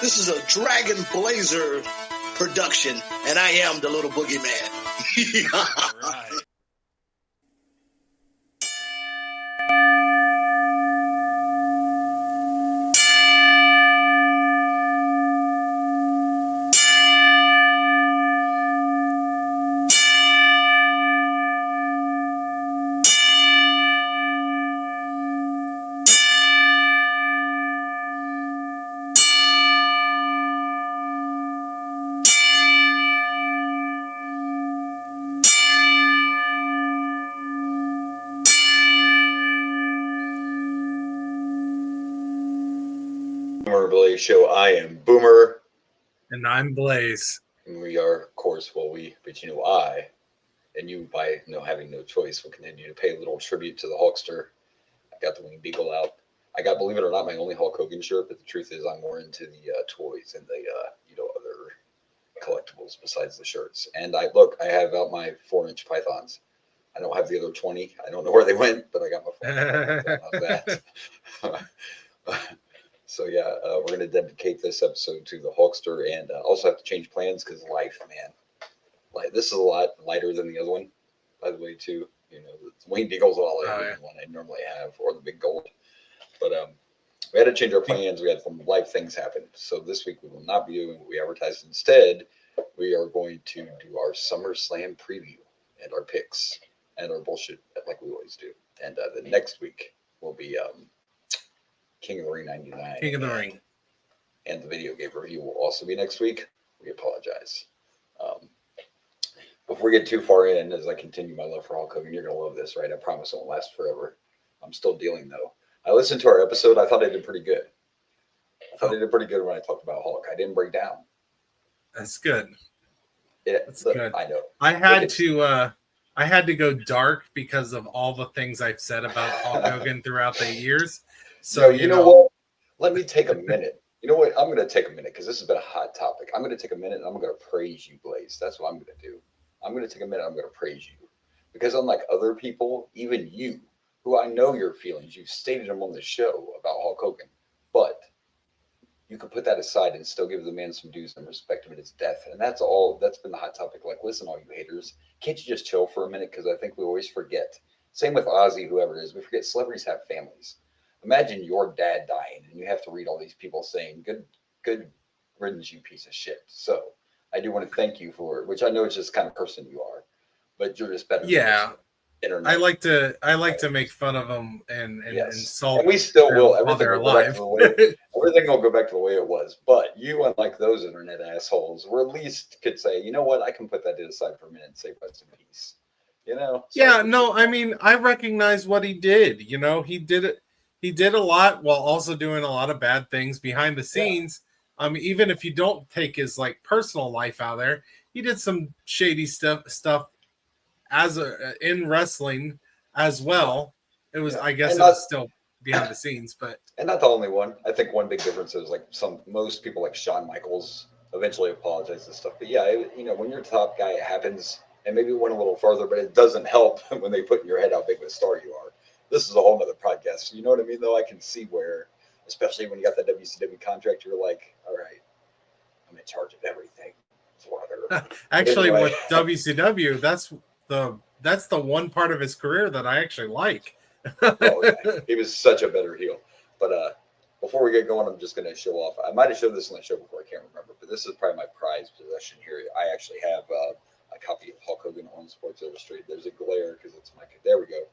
This is a Dragon Blazer production, and I am the little boogeyman. All right. Boomer Blaze Show. I am Boomer. And I'm Blaze. And we are, of course, I, and you, by having no choice, will continue to pay a little tribute to the Hulkster. I got the Winged Eagle out. I got, believe it or not, my only Hulk Hogan shirt, but the truth is I'm more into the toys and the, other collectibles besides the shirts. And I have out my 4-inch pythons. I don't have the other 20. I don't know where they went, but I got my 4-inch pythons. How's that? So yeah, we're going to dedicate this episode to the Hulkster, and also have to change plans because life, man. Like, this is a lot lighter than the other one, by the way, too. The Winged Eagle's a lot lighter than the one I normally have, or the big gold. But we had to change our plans. We had some life things happen. So this week we will not be doing what we advertised. Instead, we are going to do our SummerSlam preview and our picks and our bullshit like we always do. And the next week will be King of the Ring 99. King of the Ring. And the video game review will also be next week. We apologize. Before we get too far in, as I continue my love for Hulk Hogan, you're going to love this, right? I promise it won't last forever. I'm still dealing, though. I listened to our episode. I thought I did pretty good. When I talked about Hulk. I didn't break down. That's good. That's good. I know. I had to go dark because of all the things I've said about Hulk Hogan throughout the years. So you know what? Let me take a minute. You know what? I'm going to take a minute because this has been a hot topic. I'm going to take a minute and I'm going to praise you, Blaze. That's what I'm going to do. I'm going to take a minute. I'm going to praise you because unlike other people, even you, who I know your feelings, you've stated them on the show about Hulk Hogan, but you can put that aside and still give the man some dues and respect him at his death. And that's all. That's been the hot topic. Like, listen, all you haters, can't you just chill for a minute? Because I think we always forget. Same with Ozzy, whoever it is. We forget celebrities have families. Imagine your dad dying and you have to read all these people saying, good riddance, you piece of shit. So I do want to thank you for it, which I know it's just kind of person you are, but you're just better. Yeah. I like to make fun of them and insult. And we still will. Everything will go back to the way it was. But you, unlike those internet assholes, were at least could say, you know what, I can put that aside for a minute and say rest in peace. I mean, I recognize what he did. He did it. He did a lot while also doing a lot of bad things behind the scenes. Yeah. Even if you don't take his personal life out there, he did some shady stuff in wrestling as well. It was, I guess, it was still behind the scenes, but not the only one. I think one big difference is most people like Shawn Michaels eventually apologize and stuff. But yeah, when you're a top guy, it happens, and maybe it went a little further, but it doesn't help when they put in your head how big of a star you are. This is a whole nother podcast. You know what I mean? Though I can see where, especially when you got the WCW contract, you're like, all right, I'm in charge of everything. Actually, anyway. With WCW, that's the one part of his career that I actually like. He was such a better heel. But before we get going, I'm just going to show off. I might have showed this on the show before. I can't remember. But this is probably my prized possession here. I actually have a copy of Hulk Hogan on Sports Illustrated. There's a glare because it's my. There we go.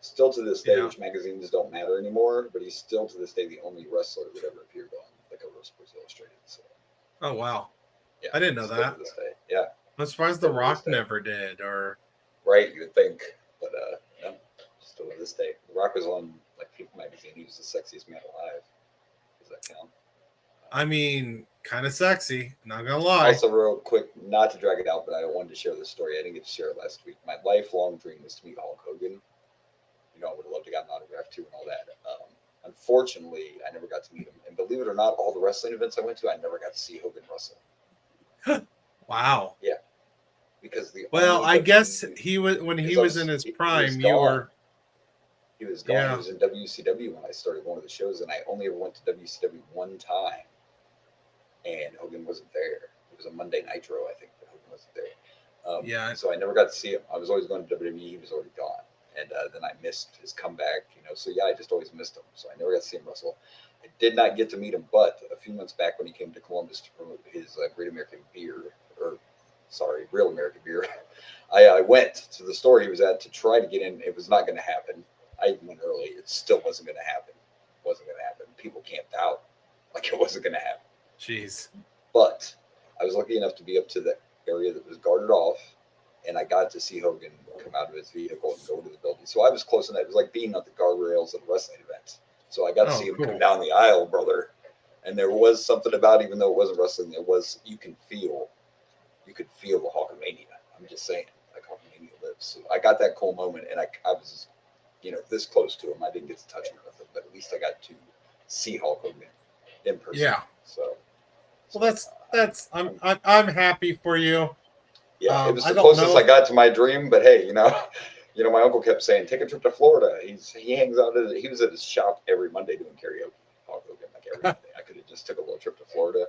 Still to this day, which magazines don't matter anymore, but he's still to this day the only wrestler that ever appeared on the cover of Sports Illustrated. So. Oh wow! Yeah, I didn't know that. To this day. Yeah, I'm surprised The Rock never did. Or right, you would think, but no, still to this day. The Rock was on People magazine. He was the sexiest man alive. Does that count? I mean, kind of sexy. Not gonna lie. Also, real quick, not to drag it out, but I wanted to share this story. I didn't get to share it last week. My lifelong dream was to meet Hulk Hogan. I would have loved to get an autograph too and all that. Unfortunately, I never got to meet him. And believe it or not, all the wrestling events I went to, I never got to see Hogan wrestle. Wow. Yeah. Because I guess he was when he was in his prime. He was gone. Yeah. He was in WCW when I started going to the shows, and I only ever went to WCW one time. and Hogan wasn't there. It was a Monday Nitro, I think, but Hogan wasn't there. Yeah. So I never got to see him. I was always going to WWE. He was already gone. And then I missed his comeback, So yeah, I just always missed him. So I never got to see him wrestle. I did not get to meet him, but a few months back when he came to Columbus to promote his Great American Beer, or sorry, Real American Beer, I went to the store he was at to try to get in. It was not going to happen. I went early. It still wasn't going to happen. It wasn't going to happen. People camped out like it wasn't going to happen. Jeez. But I was lucky enough to be up to the area that was guarded off, and I got to see Hogan come out of his vehicle and go to the building. So I was close enough. It was like being at the guardrails at a wrestling event. So I got to see him come down the aisle, brother. And there was something about, even though it wasn't wrestling, you could feel the Hulkamania. I'm just saying, like Hulkamania lives. So I got that cool moment, and I was, this close to him. I didn't get to touch him or nothing, but at least I got to see Hulk Hogan in person. Yeah. So well, that's I'm happy for you. Yeah, it was the closest I got to my dream. But hey, my uncle kept saying, "Take a trip to Florida." He hangs out he was at his shop every Monday doing karaoke. Hulk Hogan, like every Monday. I could have just took a little trip to Florida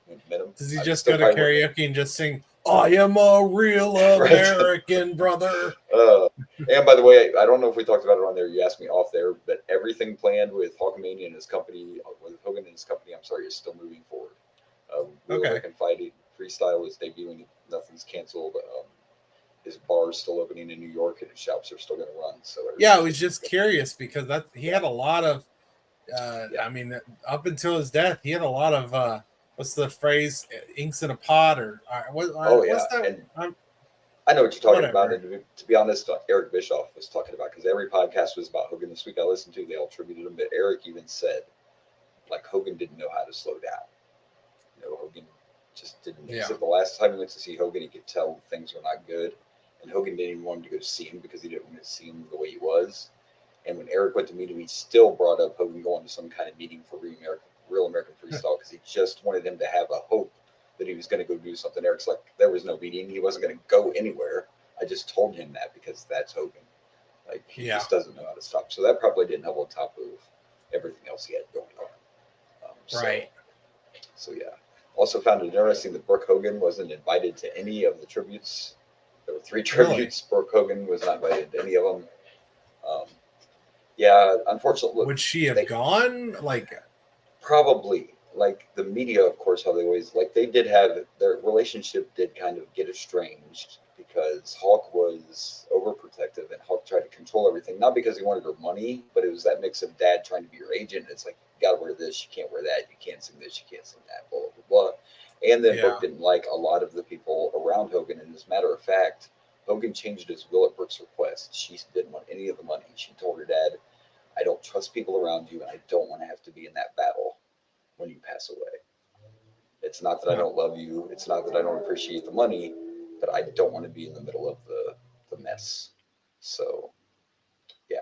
and met him. Does he just go to karaoke and just sing, "I am a real American brother"? And by the way, I don't know if we talked about it on there. You asked me off there, but everything planned with Hulkamania and his company, with Hogan and his company, I'm sorry, is still moving forward. Real American Fighting Freestyle is debuting. Nothing's canceled. His bar is still opening in New York, and his shops are still going to run. So yeah, I was just curious because he had a lot of. I mean, up until his death, he had a lot of. What's the phrase? Inks in a pot, what's that? And I know what you're talking about. And to be honest, Eric Bischoff was talking about, because every podcast was about Hogan this week I listened to. They all attributed him, but Eric even said, like, Hogan didn't know how to slow down. Hogan just didn't. He said the last time he went to see Hogan, he could tell things were not good, and Hogan didn't even want him to go to see him because he didn't want to see him the way he was. And when Eric went to meet him, he still brought up Hogan going to some kind of meeting for Real American Freestyle, because he just wanted him to have a hope that he was going to go do something. Eric's like, there was no meeting. He wasn't going to go anywhere. I just told him that because that's Hogan. Like, he just doesn't know how to stop. So that probably didn't help on top of everything else he had going on. Right. So yeah. Also found it interesting that Brooke Hogan wasn't invited to any of the tributes. There were 3 tributes. Really? Brooke Hogan was not invited to any of them. Yeah, unfortunately. Would she have gone? Probably. Like, the media, of course, how they always, like, they did have, their relationship did kind of get estranged because Hulk was overprotective and Hulk tried to control everything. Not because he wanted her money, but it was that mix of dad trying to be your agent. It's like, you got to wear this, you can't wear that, you can't sing this, you can't sing that, blah, blah, blah. And then Brooke didn't like a lot of the people around Hogan. And as a matter of fact, Hogan changed his will at Brooke's request. She didn't want any of the money. She told her dad, I don't trust people around you, and I don't want to have to be in that battle when you pass away. It's not that I don't love you. It's not that I don't appreciate the money, but I don't want to be in the middle of the mess. So, yeah.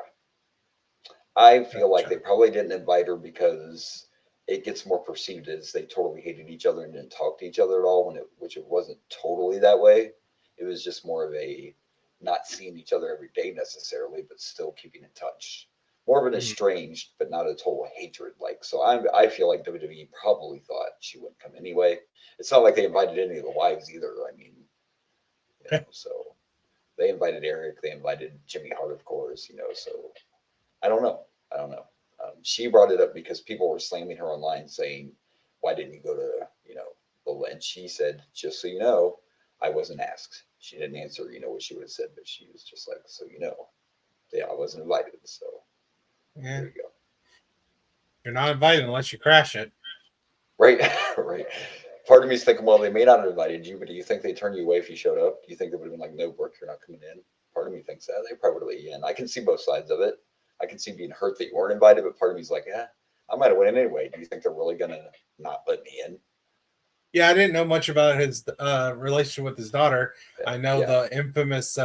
I feel like they probably didn't invite her because it gets more perceived as they totally hated each other and didn't talk to each other at all, which it wasn't totally that way. It was just more of a not seeing each other every day necessarily, but still keeping in touch. More of an estranged, but not a total hatred. So I feel like WWE probably thought she wouldn't come anyway. It's not like they invited any of the wives either. I mean, so they invited Eric, they invited Jimmy Hart, of course, so I don't know. She brought it up because people were slamming her online saying, why didn't you go to, and she said, just so you know, I wasn't asked. She didn't answer, what she would have said, but she was just like, so I wasn't invited. So there you go. You're not invited unless you crash it. Right, right. Part of me is thinking, well, they may not have invited you, but do you think they turned you away if you showed up? Do you think they would have been like, no, Brooke, you're not coming in? Part of me thinks that. They probably would have let you in. I can see both sides of it. I can see being hurt that you weren't invited, but part of me is like, I might have went in anyway. Do you think they're really going to not let me in? Yeah, I didn't know much about his relationship with his daughter. I know the infamous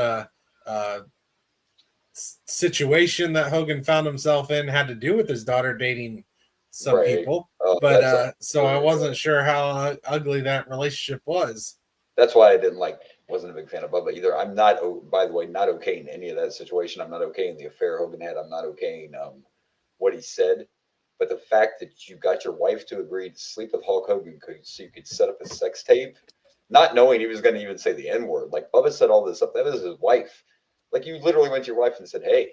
situation that Hogan found himself in had to do with his daughter dating some people. But so I wasn't sure how ugly that relationship was. That's why I wasn't a big fan of Bubba either. I'm not, by the way, not okaying any of that situation. I'm not okaying the affair Hogan had. I'm not okaying what he said. But the fact that you got your wife to agree to sleep with Hulk Hogan so you could set up a sex tape, not knowing he was going to even say the N word. Like Bubba set all this up. That was his wife. Like you literally went to your wife and said, "Hey,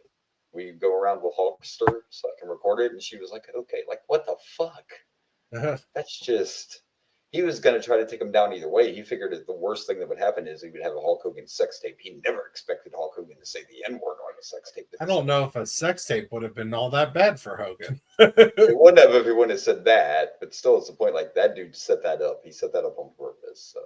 will you go around with Hulkster so I can record it?" And she was like, "Okay." Like what the fuck? That's just. He was going to try to take him down either way. He figured that the worst thing that would happen is he would have a Hulk Hogan sex tape. He never expected Hulk Hogan to say the N word on a sex tape. I don't know if a sex tape would have been all that bad for Hogan. It wouldn't have if he wouldn't have said that, but still, it's the point. Like that dude set that up. He set that up on purpose. So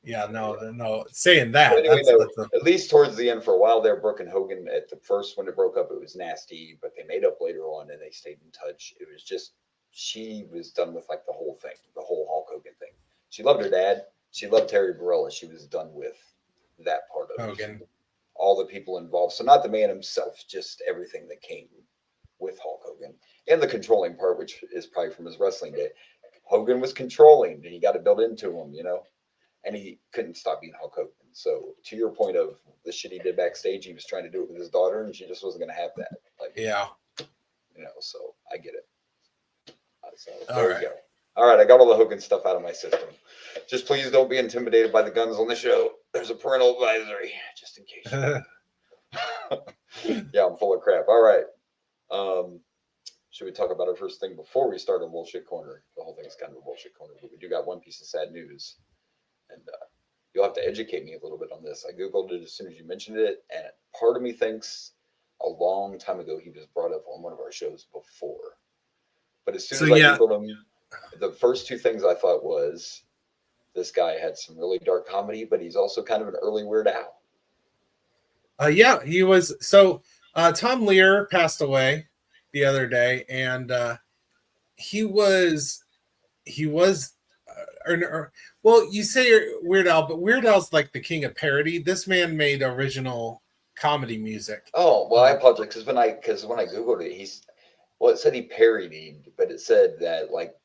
yeah, no. Saying that, but anyway, that's at least towards the end, for a while there, Brooke and Hogan at the first when it broke up, it was nasty, but they made up later on and they stayed in touch. It was just she was done with like the whole thing, the whole Hulk Hogan thing. She loved her dad. She loved Terry Bollea. She was done with that part of Hogan. All the people involved. So not the man himself, just everything that came with Hulk Hogan and the controlling part, which is probably from his wrestling day. Hogan was controlling and he got it built into him, you know, and he couldn't stop being Hulk Hogan. So to your point of the shit he did backstage, he was trying to do it with his daughter and she just wasn't going to have that. Like, yeah, you know, so I get it. So all there right. we go. All right, I got all the Hogan stuff out of my system. Just please don't be intimidated by the guns on the show. There's a parental advisory, just in case. Yeah, I'm full of crap. All right. Should we talk about our first thing before we start on Bullshit Corner? The whole thing's kind of a bullshit corner, but we do got one piece of sad news. And you'll have to educate me a little bit on this. I Googled it as soon as you mentioned it, and part of me thinks a long time ago he was brought up on one of our shows before. But as soon as I Googled him, the first two things I thought was this guy had some really dark comedy, but he's also kind of an early Weird Al. Yeah, he was. So Tom Lear passed away the other day, and he was. Well, you say Weird Al, but Weird Al's like the king of parody. This man made original comedy music. Oh well, I apologize because when I Googled it, it said he parodied, but it said that like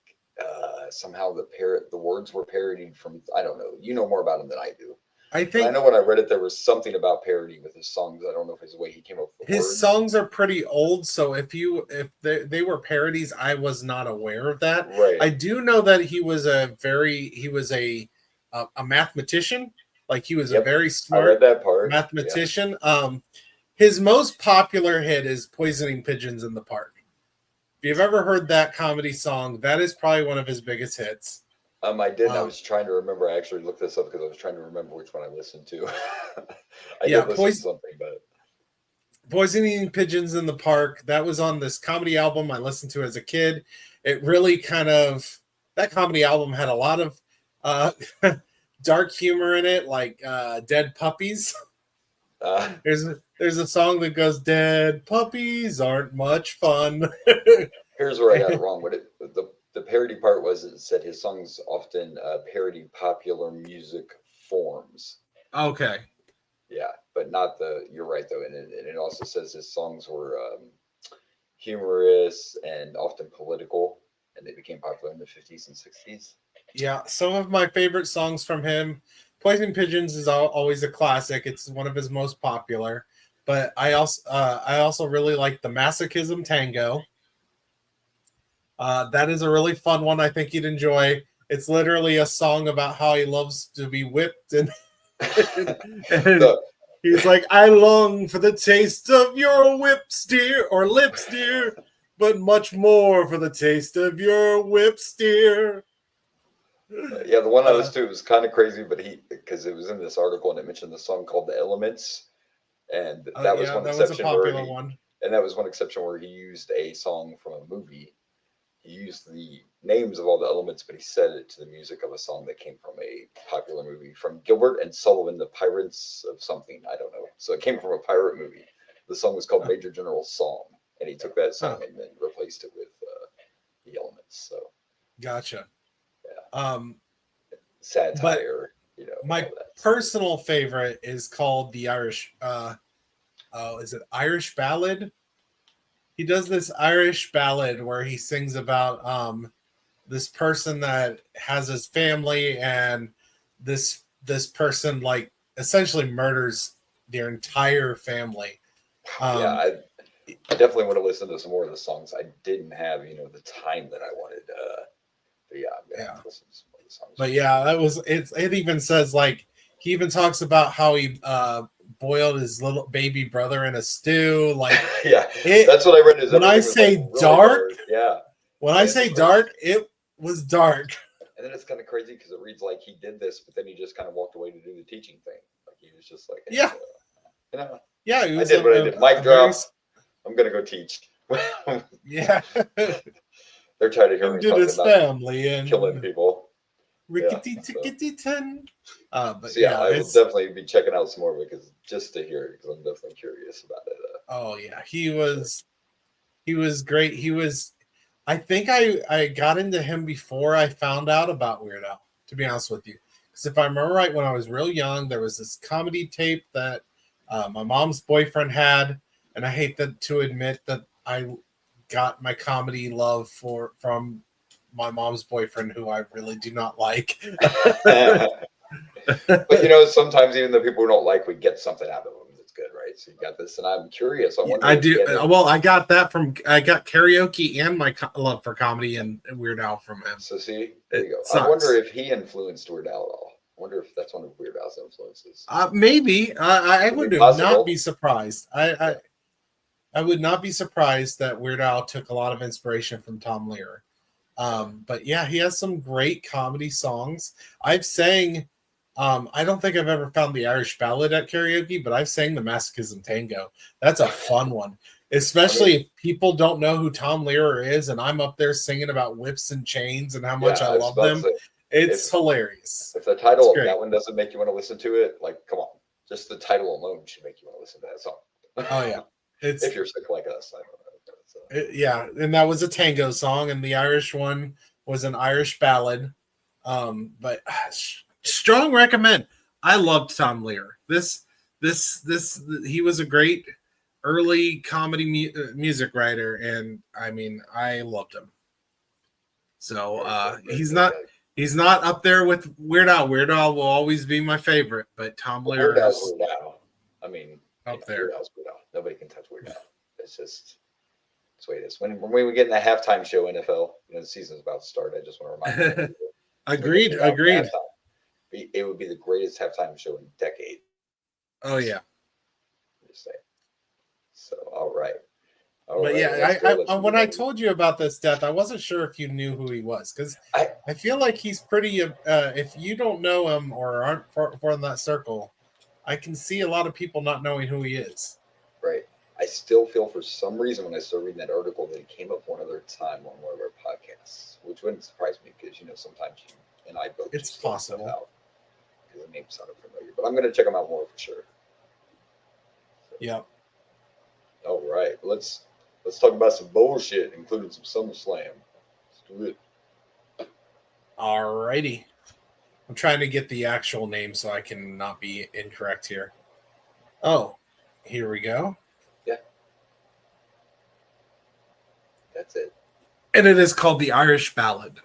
somehow the words were parodied from, I don't know. You know more about him than I do. I think I know when I read it, there was something about parody with his songs. I don't know if it's the way he came up with the his words. songs are pretty old, so if they were parodies, I was not aware of that. Right. I do know that he was a mathematician. Like he was a very smart I read that part. mathematician. Yeah. His most popular hit is "Poisoning Pigeons in the Park." If you've ever heard that comedy song, that is probably one of his biggest hits. I did. I was trying to remember. I actually looked this up because I was trying to remember which one I listened to. I did listen to something, but Poisoning Pigeons in the Park. That was on this comedy album I listened to as a kid. It really that comedy album had a lot of dark humor in it, like Dead Puppies. There's a song that goes, "Dead puppies aren't much fun." Here's where I got it wrong. But the parody part was it said his songs often parodied popular music forms. Okay. Yeah, but not you're right though. And it also says his songs were humorous and often political, and they became popular in the 50s and 60s. Yeah, some of my favorite songs from him, "Poisoning Pigeons" is always a classic. It's one of his most popular. But I also really like the Masochism Tango. That is a really fun one. I think you'd enjoy. It's literally a song about how he loves to be whipped, and he's like, "I long for the taste of your whips, dear, or lips, dear, but much more for the taste of your whips, dear." Yeah, the one I listened to was kind of crazy, but because it was in this article and it mentioned the song called "The Elements," and that was one exception and that was one exception where he used a song from a movie. He used the names of all the elements, but he said it to the music of a song that came from a popular movie from Gilbert and Sullivan, the Pirates of something. I don't know. So it came from a pirate movie. The song was called Major General's Song, and he took that song and then replaced it with the elements. So gotcha. Yeah. Satire. My personal favorite is called the Irish. Is it Irish Ballad? He does this Irish ballad where he sings about this person that has his family, and this person like essentially murders their entire family. I definitely want to listen to some more of the songs. I didn't have, the time that I wanted. But yeah, I'm gonna have to listen to some more of the songs. But yeah, that was it. It even says like he even talks about how he boiled his little baby brother in a stew. Like yeah, that's what I read. Is when I say like really dark, yeah. When I say dark, it was dark. And then it's kind of crazy because it reads like he did this, but then he just kind of walked away to do the teaching thing. Like he was just like, yeah, yeah. I did what I did. Mic drop. I'm gonna go teach. Yeah. They're tired of hearing me talking about family and killing people. Rickety tickety 10. But so I will definitely be checking out some more because just to hear it, because I'm definitely curious about it. Oh yeah, he was great. I think I got into him before I found out about Weird Al, to be honest with you. Because if I remember right, when I was real young, there was this comedy tape that my mom's boyfriend had, and I hate to admit that I got my comedy love from my mom's boyfriend, who I really do not like. But sometimes even the people who don't like, we get something out of them that's good, right? So you got this, and I'm curious. I do. Well, I got karaoke and my love for comedy and Weird Al from him. So see, there you go. Sucks. I wonder if he influenced Weird Al at all. I wonder if that's one of Weird Al's influences. Maybe. I would not be surprised. I would not be surprised that Weird Al took a lot of inspiration from Tom Lehrer. But yeah, he has some great comedy songs. I've sang, I don't think I've ever found the Irish Ballad at karaoke, but I've sang the Masochism Tango. That's a fun one, especially if people don't know who Tom Lehrer is, and I'm up there singing about whips and chains and how much I love them. It's hilarious. If the title of that one doesn't make you want to listen to it, like, come on. Just the title alone should make you want to listen to that song. Oh, yeah. If you're sick like us, I don't know. Yeah, and that was a tango song, and the Irish one was an Irish ballad. But strong recommend. I loved Tom Lehrer. He was a great early comedy music writer, and I mean, I loved him. So he's not up there with Weird Al. Weird Al will always be my favorite, but Tom Lehrer is Weird Al. I mean, up there. Weird Al's Weird Al. Nobody can touch Weird Al. It's just. That's the way it is. When we get in the halftime show, NFL, the season's about to start. I just want to remind you. Agreed. It would be the greatest halftime show in decades. Oh yeah. Just saying. So all right. But yeah, when I told you about this death, I wasn't sure if you knew who he was, because I feel like he's pretty. If you don't know him or aren't in that circle, I can see a lot of people not knowing who he is. Right. I still feel for some reason when I started reading that article that it came up one other time on one of our podcasts, which wouldn't surprise me because sometimes you and I both. It's possible. Because the name sounded familiar, but I'm going to check them out more for sure. So. Yeah. All right, let's talk about some bullshit, including some SummerSlam. Let's do it. All righty. I'm trying to get the actual name so I can not be incorrect here. Oh, here we go. That's it. And it is called the Irish Ballad.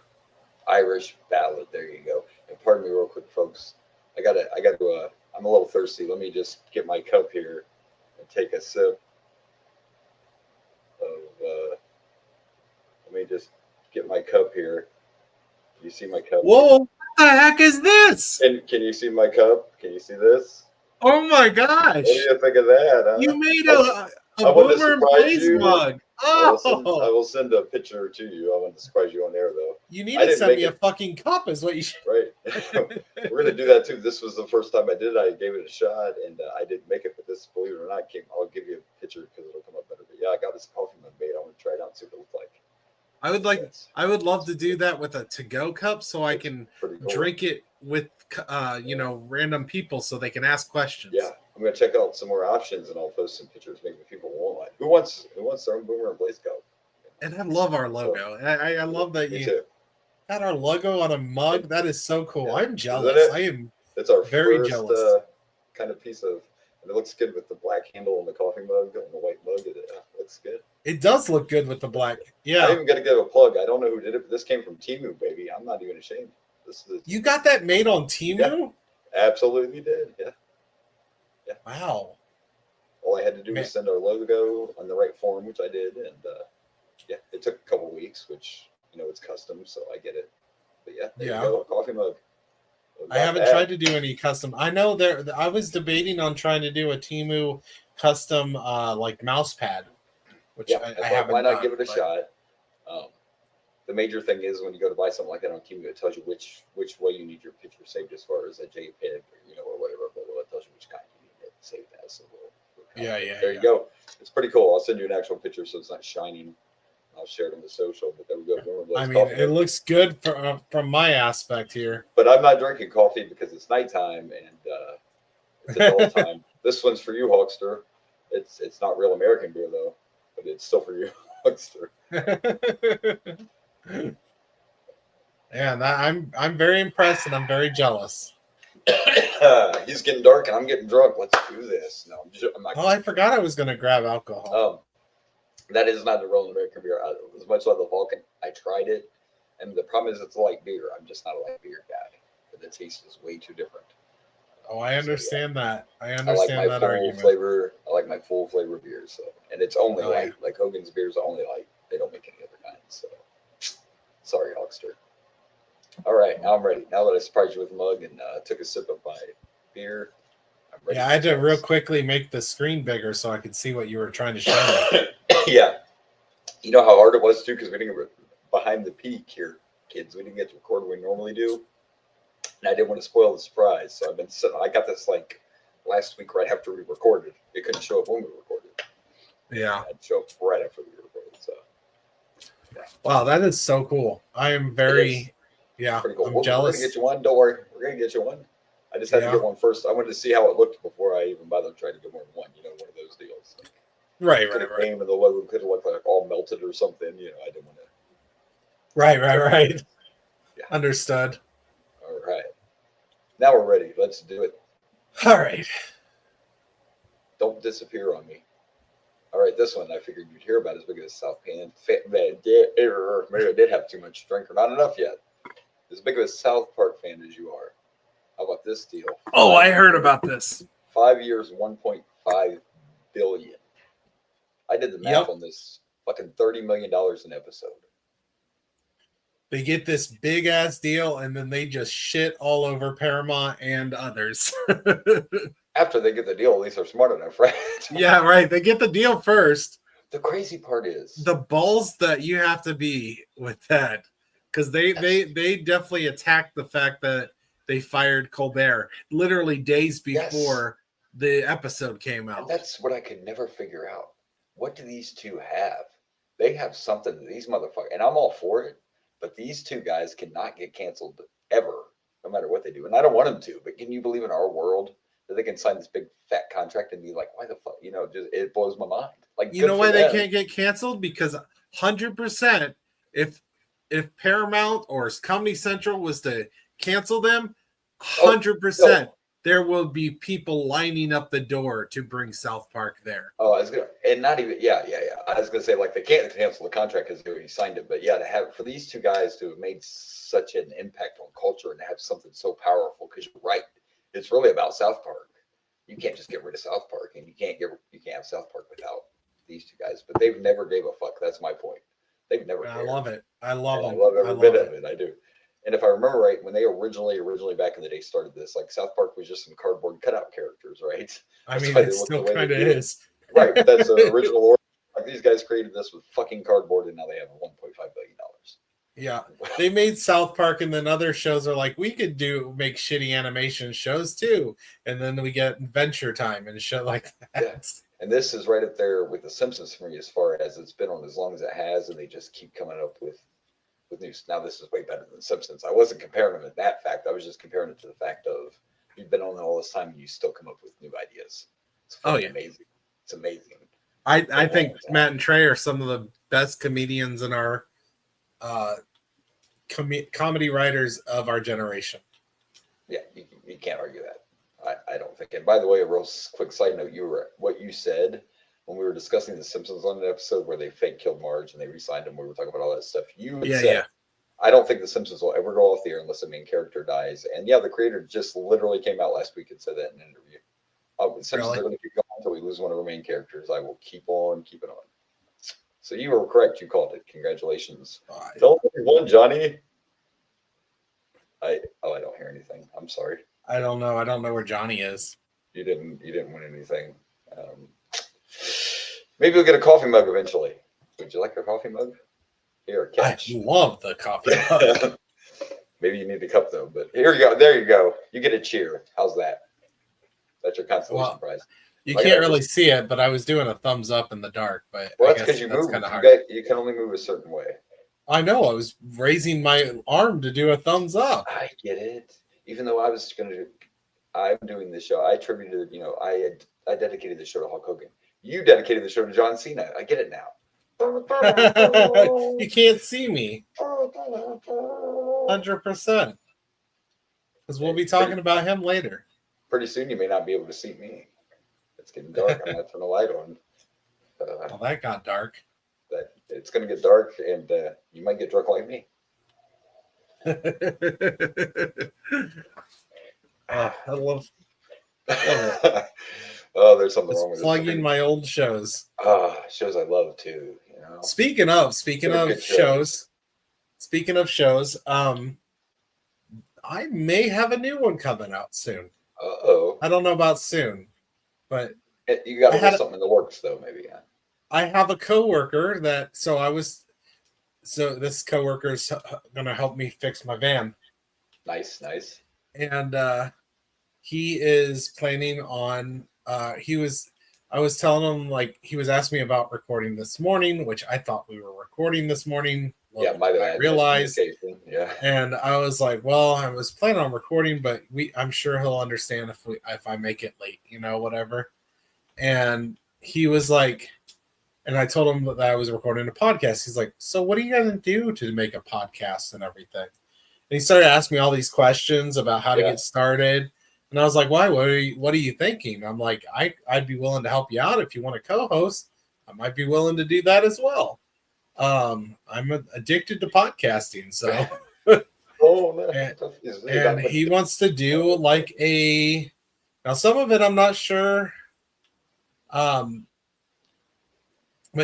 Irish Ballad. There you go. And pardon me real quick, folks. I gotta I'm a little thirsty. Let me just get my cup here and take a sip of let me just get my cup here. Can you see my cup? Whoa, what the heck is this? Can you see my cup? Can you see this? Oh my gosh. What do you think of that? Huh? You made a Boomer and Blaze mug. Oh. I will send a picture to you. I want to surprise you on air, though. You need to send me a fucking cup, is what you should. Right. We're going to do that, too. This was the first time I did it. I gave it a shot, and I didn't make it. But this, believe it or not, I'll give you a picture because it'll come up better. But yeah, I got this coffee mug made. I want to try it out and see what it looks like. I would love to do that with a to-go cup so I can drink it with, random people so they can ask questions. Yeah. I'm going to check out some more options, and I'll post some pictures. Maybe people want one. Who wants their own Boomer and Blaze cup? And I love our logo. I love that you got our logo on a mug. That is so cool. Yeah. I'm jealous. It's our very first, jealous. Kind of piece of, and it looks good with the black handle on the coffee mug and the white mug. It looks good. It does look good with the black. Yeah. I even got to give a plug. I don't know who did it, but this came from Temu, baby. I'm not even ashamed. You got that made on Temu? Yeah, absolutely did. Yeah. Wow. All I had to do was send our logo on the right form, which I did, and yeah, it took a couple weeks, which it's custom, so I get it. But yeah, there you go, a coffee mug. I haven't tried to do any custom. I know I was debating on trying to do a Temu custom like mouse pad, which I haven't. Why not give it a shot? The major thing is when you go to buy something like that on Temu, it tells you which way you need your picture saved as far as a JPEG or whatever. But it tells you which kind you need it saved as. So there you go. It's pretty cool. I'll send you an actual picture so it's not shining. I'll share it on the social. But there we go. I mean, it looks good from my aspect here. But I'm not drinking coffee because it's nighttime and it's adult time. This one's for you, Hulkster. It's not real American beer though, but it's still for you, Hulkster. Yeah, I'm very impressed and I'm very jealous. He's getting dark and I'm getting drunk. Let's do this. No, I'm not. Oh, I forgot I was going to grab alcohol. That is not the real American beer. As much as I love the Vulcan, I tried it, and the problem is it's a light beer. I'm just not a light beer guy. But the taste is way too different. Oh, I understand that. I understand that argument. Flavor. I like my full flavor beers, so and it's only light. Yeah. Like Hogan's beers are only light. They don't make any other kind. So sorry, Hulkster. All right, now I'm ready. Now that I surprised you with a mug and took a sip of my beer, I'm ready. Yeah, I had to real quickly make the screen bigger so I could see what you were trying to show me. Yeah. You know how hard it was, too, because we didn't get behind the peak here, kids. We didn't get to record what we normally do. And I didn't want to spoil the surprise. So I've been sitting. I got this like last week right after we recorded. It couldn't show up when we recorded. Yeah. It'd show up right after we recorded. So, yeah. Wow, that is so cool. I am very, pretty cool. I'm jealous. We're going to get you one. Don't worry. We're going to get you one. I just had to get one first. I wanted to see how it looked before I even bothered trying to get more than one. One of those deals. Like, right. Name and the logo could have looked like all melted or something. I didn't want to. Right. Yeah. Understood. All right. Now we're ready. Let's do it. All right. Don't disappear on me. All right, this one I figured you'd hear about as big as South Pan. Maybe I did have too much drink or not enough yet. As big of a South Park fan as you are. How about this deal? Oh, I heard about this. 5 years, 1.5 billion. I did the math on this. Fucking $30 million an episode. They get this big ass deal and then they just shit all over Paramount and others. After they get the deal, at least they're smart enough, right? Yeah, right. They get the deal first. The crazy part is the balls that you have to be with that, because they definitely attacked the fact that they fired Colbert literally days before the episode came out. And that's what I could never figure out. What do these two have? They have something that these motherfuckers, and I'm all for it, but these two guys cannot get canceled ever, no matter what they do. And I don't want them to, but can you believe in our world that they can sign this big fat contract and be like, why the fuck? Just it blows my mind. Like, you know why they can't get canceled? Because 100%, if Paramount or Comedy Central was to cancel them, 100%. There will be people lining up the door to bring South Park there. Oh, I was gonna, and not even, I was gonna say, like, they can't cancel the contract because they already signed it, but for these two guys to have made such an impact on culture and to have something so powerful, because you're right, it's really about South Park. You can't just get rid of South Park, and you can't have South Park without these two guys. But they've never gave a fuck. That's my point. They've never. I love it. I love them. I love every bit of it. I do. And if I remember right, when they originally back in the day started this, like South Park was just some cardboard cutout characters, right? I mean, it still kind of is. Right, but that's the original order. Like, these guys created this with fucking cardboard, and now they have $1.5 billion. Yeah, they made South Park, and then other shows are like, we could make shitty animation shows too, and then we get Adventure Time and shit like that. Yeah. And this is right up there with The Simpsons for me, as far as it's been on as long as it has, and they just keep coming up with news. Now this is way better than Simpsons. I wasn't comparing them to that fact. I was just comparing it to the fact of you've been on all this time and you still come up with new ideas. It's amazing. It's amazing. I think Matt and Trey are some of the best comedians in our comedy writers of our generation. Yeah, you can't argue that. I don't think. And by the way, a real quick side note, what you said when we were discussing The Simpsons on an episode where they fake killed Marge and they re-signed him, we were talking about all that stuff. You said, I don't think The Simpsons will ever go off the air unless the main character dies. And the creator just literally came out last week and said that in an interview. The Simpsons are going to keep going until we lose one of our main characters. I will keep on keeping on. So you were correct. You called it. Congratulations. Tell me you won, Johnny. I don't hear anything. I'm sorry. I don't know. I don't know where Johnny is. You didn't win anything. Maybe we'll get a coffee mug eventually. Would you like a coffee mug? Here, catch. I love the coffee mug. Maybe you need a cup though, but here you go. There you go. You get a cheer. How's that? That's your consolation prize. You can't really see it, but I was doing a thumbs up in the dark. But that's because you moved. You can only move a certain way. I know. I was raising my arm to do a thumbs up. I get it. Even though I'm doing this show. I attributed, I dedicated the show to Hulk Hogan. You dedicated the show to John Cena. I get it now. You can't see me. 100%. Because we'll be talking about him later. Pretty soon you may not be able to see me. It's getting dark. I'm going to turn the light on. Well, that got dark. It's going to get dark, and you might get drunk like me. I love Oh, there's something wrong with plugging my old shows. Shows I love too. Speaking of shows, I may have a new one coming out soon. I don't know about soon, but you got to have something in the works though, maybe. Yeah. I have a coworker this coworker's gonna help me fix my van. Nice. And he is planning on I was telling him, like, he was asking me about recording this morning, which I thought we were recording this morning. Yeah, I realized. Yeah. And I was like, well, I was planning on recording, but I'm sure he'll understand if I make it late, whatever. And he was like, and I told him that I was recording a podcast. He's like, so what are you going to do to make a podcast and everything? And he started asking me all these questions about how to get started. And I was like, why? What are you thinking? I'm like, I'd be willing to help you out if you want to co-host. I might be willing to do that as well. I'm addicted to podcasting, so. And he wants to do now some of it I'm not sure. But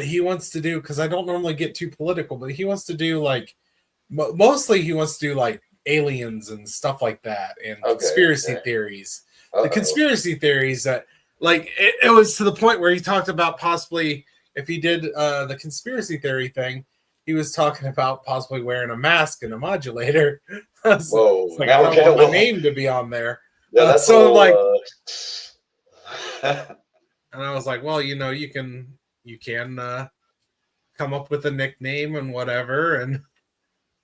he wants to do, because I don't normally get too political, but he wants to do mostly he wants to do aliens and stuff like that, and conspiracy theories. The conspiracy theories that it was to the point where he talked about possibly, if he did the conspiracy theory thing, he was talking about possibly wearing a mask and a modulator. Whoa! I don't want my name to be on there. Yeah, that's and I was like, well, you can come up with a nickname and whatever,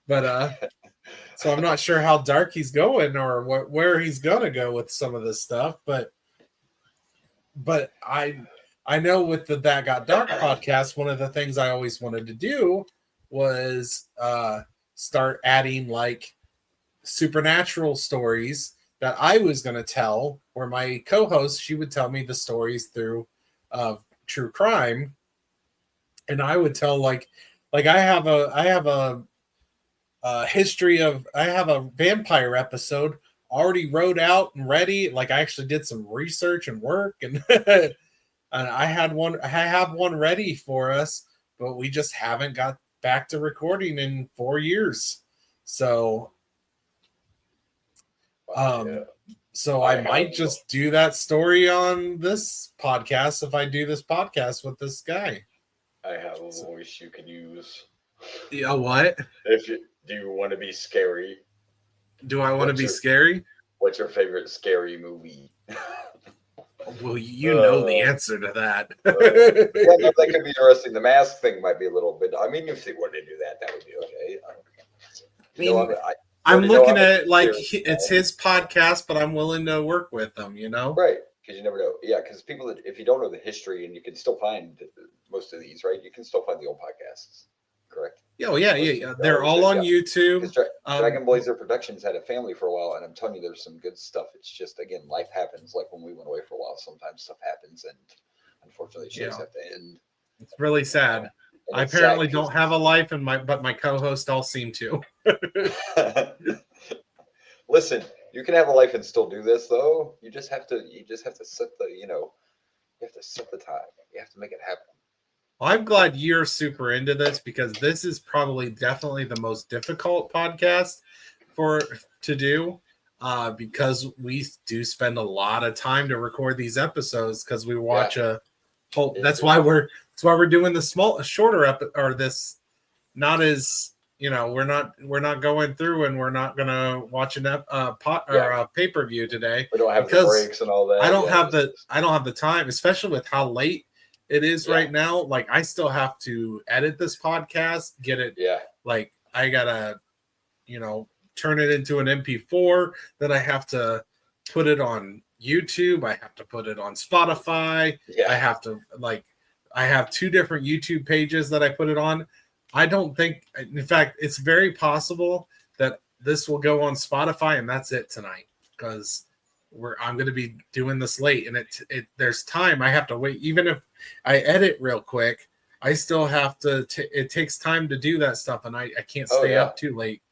but so I'm not sure how dark he's going or where he's gonna go with some of this stuff, but I know with the That Got Dark podcast, one of the things I always wanted to do was start adding supernatural stories that I was going to tell, where my co-host, she would tell me the stories through true crime, and I would tell I have a history of, I have a vampire episode already wrote out and ready. I actually did some research and work, and and I have one ready for us, but we just haven't got back to recording in 4 years. So so I might just do that story on this podcast if I do this podcast with this guy. I have a voice you can use. Yeah, what? Do you want to be scary? Do I want to be scary? What's your favorite scary movie? Well, you know the answer to that. That could be interesting. The mask thing might be a little bit. I mean, if they were to do that, that would be okay. I'm looking at it it's his podcast, but I'm willing to work with him, Right, because you never know. Yeah, because people, if you don't know the history, and you can still find most of these, right? You can still find the old podcasts, correct? Yeah. They're all on YouTube. Dragon Blazer Productions had a family for a while, and I'm telling you, there's some good stuff. It's just, again, life happens. Like when we went away for a while, sometimes stuff happens, and unfortunately, shows have to end. It's really sad. I apparently don't have a life, but my co-hosts all seem to. Listen, you can have a life and still do this, though. You just have to set the, You have to set the time. You have to make it happen. Well, I'm glad you're super into this because this is probably definitely the most difficult podcast to do because we do spend a lot of time to record these episodes because we watch a whole. That's why we're doing the shorter or this not as we're not going through and we're not gonna watch a pay-per-view today. We don't have the breaks and all that. I don't have the time, especially with how late it is right now. Like I still have to edit this podcast, get it. Yeah. Like I gotta, turn it into an MP4. Then I have to put it on YouTube. I have to put it on Spotify. Yeah. I have 2 different YouTube pages that I put it on. I don't think, in fact, it's very possible that this will go on Spotify and that's it tonight because I'm going to be doing this late and there's time. I have to wait. Even if I edit real quick, I still have to, it takes time to do that stuff and I can't stay up too late.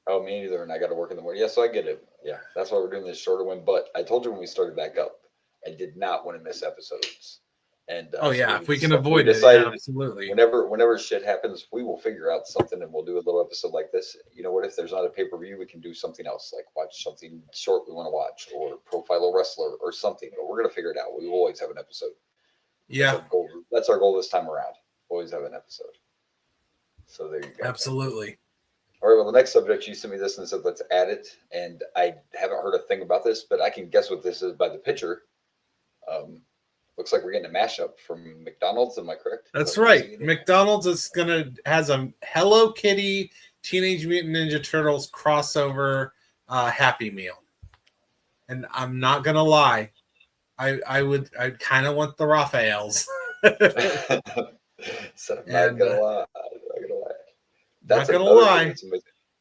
Oh, me neither. And I got to work in the morning. Yeah, so I get it. Yeah, that's why we're doing this shorter one. But I told you when we started back up, I did not want to miss episodes. And if we can avoid it, absolutely. Whenever shit happens, we will figure out something and we'll do a little episode like this. You know what? If there's not a pay-per-view, we can do something else, like watch something short we want to watch, or profile a wrestler or something. But we're gonna figure it out. We will always have an episode. Yeah, that's our goal this time around. Always have an episode. So there you go. Absolutely. All right. Well, the next subject, you sent me this and said let's add it, and I haven't heard a thing about this, but I can guess what this is by the picture. Looks like we're getting a mashup from McDonald's. Am I correct? That's right. McDonald's has a Hello Kitty Teenage Mutant Ninja Turtles crossover Happy Meal. And I'm not gonna lie, I kind of want the Raphaels. So I'm not gonna lie. That's not gonna lie. I mean,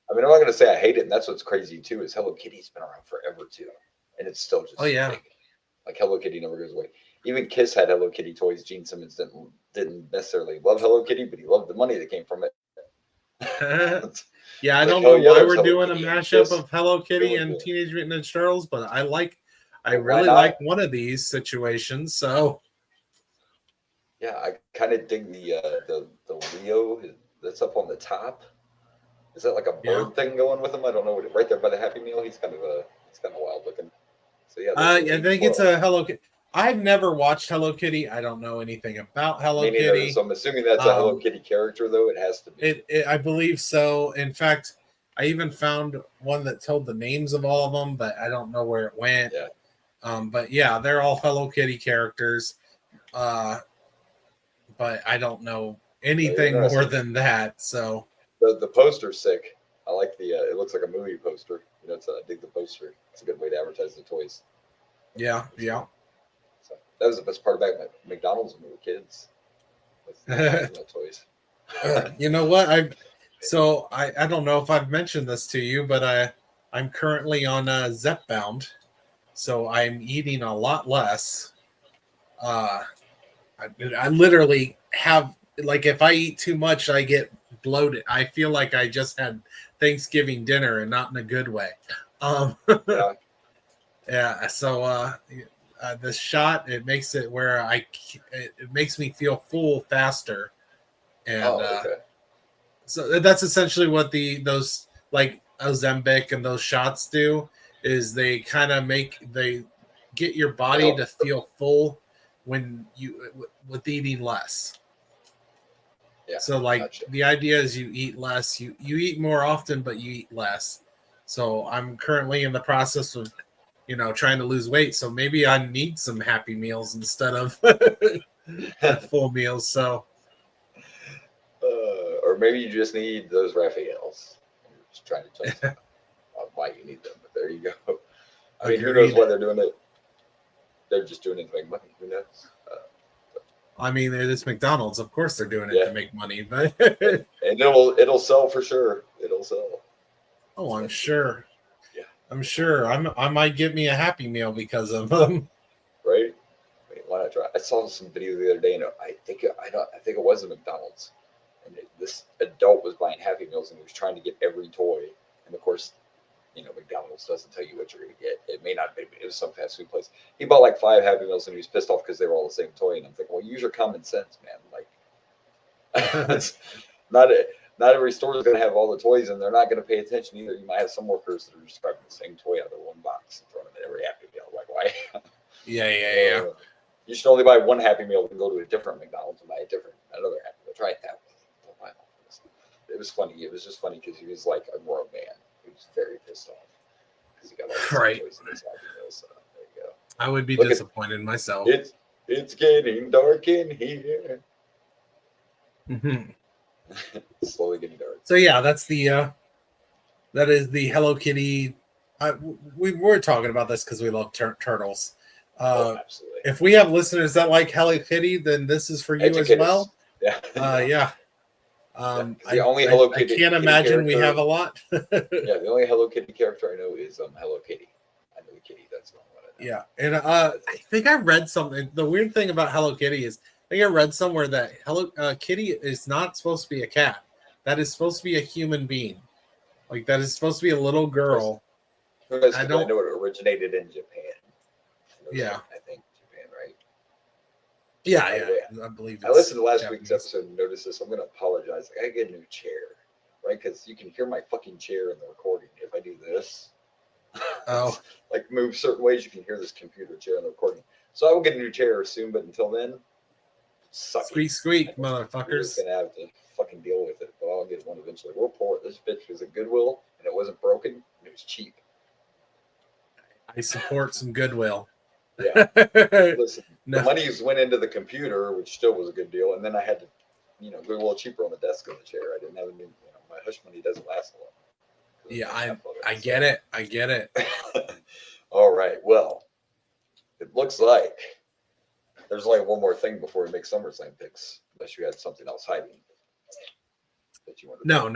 I'm not gonna say I hate it, and that's what's crazy too. Is Hello Kitty's been around forever too, and it's still just big. Like Hello Kitty never goes away. Even Kiss had Hello Kitty toys. Gene Simmons didn't necessarily love Hello Kitty, but he loved the money that came from it. I don't know why we're doing a mashup of Hello Kitty and Teenage Mutant Ninja Turtles, but I really like one of these situations. So yeah, I kind of dig the Leo that's up on the top. Is that like a bird thing going with him? I don't know. Right there by the Happy Meal, he's kind of wild looking. So yeah, I think it's a Hello Kitty. I've never watched Hello Kitty. I don't know anything about Hello Kitty. So I'm assuming that's a Hello Kitty character, though. It has to be. I believe so. In fact, I even found one that told the names of all of them, but I don't know where it went. Yeah. But yeah, they're all Hello Kitty characters. But I don't know anything more than that. So the poster's sick. I like the. It looks like a movie poster. I dig the poster. It's a good way to advertise the toys. Yeah. So that was the best part about McDonald's when we were kids. Toys. You know what? I don't know if I've mentioned this to you, but I'm currently on Zepbound, so I'm eating a lot less. I literally have, like, if I eat too much, I get bloated. I feel like I just had Thanksgiving dinner and not in a good way. Yeah. So the shot, it makes it where it makes me feel full faster, and so that's essentially what those like Ozempic and those shots do. Is they kind of get your body to feel full when with eating less. Yeah. So the idea is you eat less, you eat more often, but you eat less. So I'm currently in the process of, trying to lose weight. So maybe I need some Happy Meals instead of full meals. So, or maybe you just need those Raphaels. I'm just trying to tell you why you need them. But there you go. I mean, who knows why they're doing it? They're just doing it to make money. Who knows? I mean, it is McDonald's. Of course, they're doing it to make money, but and it'll sell for sure. It'll sell. Oh, I'm sure. Yeah, I'm sure. I might get me a Happy Meal because of them. Right? I mean, why not try? I saw some video the other day, and I think it was a McDonald's, and this adult was buying Happy Meals, and he was trying to get every toy, and of course, McDonald's doesn't tell you what you're going to get. It may not be. It was some fast food place. He bought like 5 Happy Meals and he was pissed off because they were all the same toy. And I'm thinking, well, use your common sense, man. Like, it's not every store is going to have all the toys, and they're not going to pay attention either. You might have some workers that are just grabbing the same toy out of one box and throwing them in every Happy Meal. Like, why? Yeah. You should only buy one Happy Meal and go to a different McDonald's and buy another Happy Meal. Try it that way. Don't buy all this. It was funny. It was just funny because he was like a grown man. He was very pissed off because he got all these toys in his Happy Meals. So there you go. I would be disappointed myself. It's getting dark in here. Mm-hmm. Slowly getting dark. So yeah, that is the Hello Kitty. We were talking about this because we love turtles. Absolutely. If we have listeners that like Hello Kitty, then this is for you as well. Yeah. Yeah. The only Hello Kitty. I can't imagine we have a lot. Yeah, the only Hello Kitty character I know is Hello Kitty. I know the kitty. That's the only one I know. Yeah, and I think I read something. The weird thing about Hello Kitty is I think I read somewhere that Hello Kitty is not supposed to be a cat. That is supposed to be a human being. Like that is supposed to be a little girl. I know it originated in Japan. Yeah. I think Japan, right? Yeah. I believe. I listened to last week's episode and noticed this. I'm going to apologize. I get a new chair, right? Because you can hear my fucking chair in the recording. If I do this, like move certain ways, you can hear this computer chair in the recording. So I will get a new chair soon, but until then, squeak, motherfuckers. You're just gonna have to fucking deal with it. But I'll get one eventually. We're poor. This bitch was at Goodwill and it wasn't broken. And it was cheap. I support some Goodwill. Yeah. Listen, the money went into the computer, which still was a good deal, and then I had to, go a little cheaper on the desk of the chair. I didn't have a new, my hush money doesn't last a lot. Yeah, I get it. I get it. All right. Well, it looks like there's only one more thing before we make SummerSlam picks, unless you had something else hiding that you wanted. No.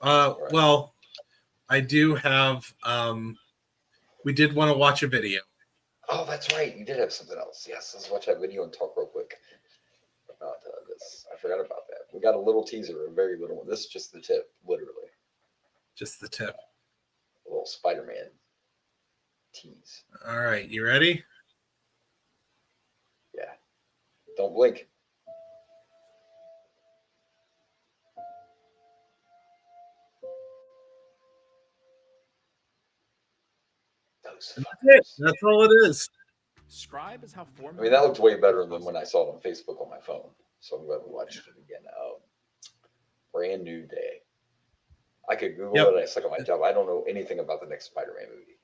Right. Well, I do have. We did want to watch a video. Oh, that's right. You did have something else. Yes, let's watch that video and talk real quick about this. I forgot about that. We got a little teaser, a very little one. This is just the tip, literally. Just the tip. A little Spider-Man tease. All right, you ready? Yeah. Don't blink. That's all it is. Scribe is how I mean, that looked way better than when I saw it on Facebook on my phone. So I'm glad we watched it again. Brand new day. I could Google it. I suck at my job. I don't know anything about the next Spider-Man movie.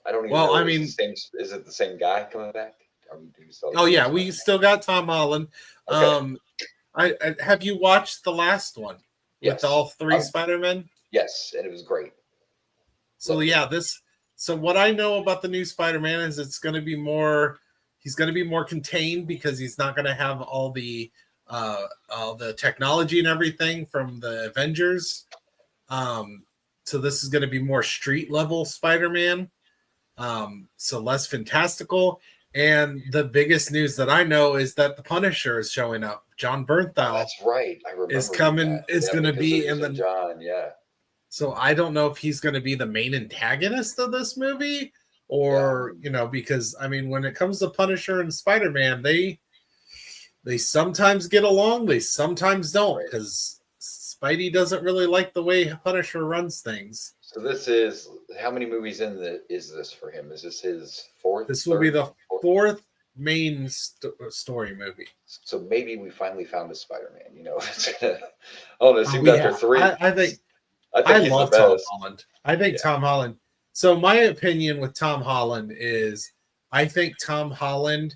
I don't even know. I mean, is it the same guy coming back? We still got Tom Holland. Okay. I have you watched the last one with all 3 Spider-Men? Yes, and it was great. So So what I know about the new Spider-Man is he's going to be more contained because he's not going to have all the technology and everything from the Avengers. So this is going to be more street level Spider-Man. So less fantastical. And the biggest news that I know is that the Punisher is showing up. John Bernthal. Oh, that's right. I remember. Is coming. Is going to be in the John. Yeah. So I don't know if he's going to be the main antagonist of this movie or, because I mean, when it comes to Punisher and Spider-Man, they sometimes get along. They sometimes don't because Spidey doesn't really like the way Punisher runs things. So this is how many movies is this for him? Is this his 4th? This will be the 4th main story movie. So maybe we finally found a Spider-Man, it seems after 3. I love Tom Holland. I think Tom Holland. So my opinion with Tom Holland is I think Tom Holland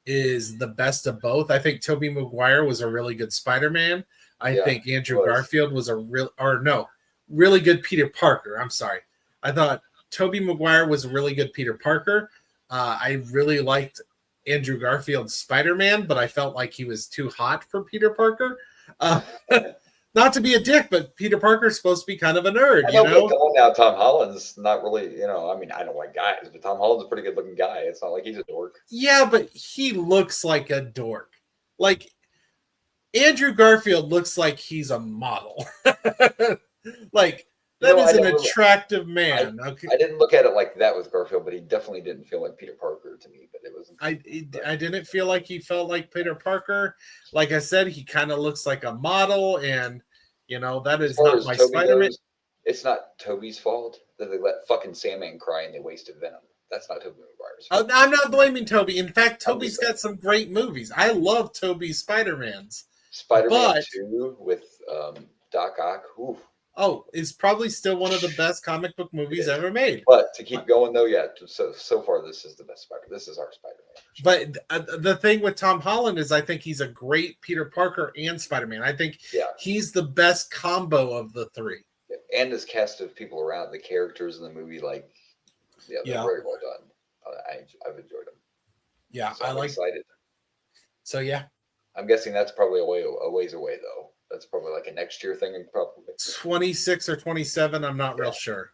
is the best of both. I think Tobey Maguire was a really good Spider-Man. I think Andrew Garfield was really good Peter Parker. I'm sorry. I thought Tobey Maguire was a really good Peter Parker. I really liked Andrew Garfield's Spider-Man, but I felt like he was too hot for Peter Parker. Not to be a dick, but Peter Parker's supposed to be kind of a nerd, But come on now, Tom Holland's not really, I mean, I don't like guys, but Tom Holland's a pretty good looking guy. It's not like he's a dork. Yeah, but he looks like a dork. Like, Andrew Garfield looks like he's a model. Like, That is an attractive man. Okay. I didn't look at it like that with Garfield, but he definitely didn't feel like Peter Parker to me. But it wasn't. I didn't feel like he felt like Peter Parker. Like I said, he kind of looks like a model, and that is not my Spider-Man. It's not Tobey's fault that they let fucking Sandman cry and they wasted Venom. That's not Tobey Maguire's fault. I'm not blaming Tobey. In fact, Tobey's got some great movies. I love Tobey's Spider-Mans. Spider-Man 2 with Doc Ock. Oof. Oh, is probably still one of the best comic book movies ever made. But to keep going though, yeah. So far, this is the best Spider. This is our Spider-Man. But the thing with Tom Holland is, I think he's a great Peter Parker and Spider-Man. I think he's the best combo of the three. Yeah. And his cast of people around the characters in the movie, they're very well done. I've enjoyed them. Yeah, so I'm excited. So yeah, I'm guessing that's probably a ways away though. That's probably like a next year thing, probably 26 or 27. I'm not real sure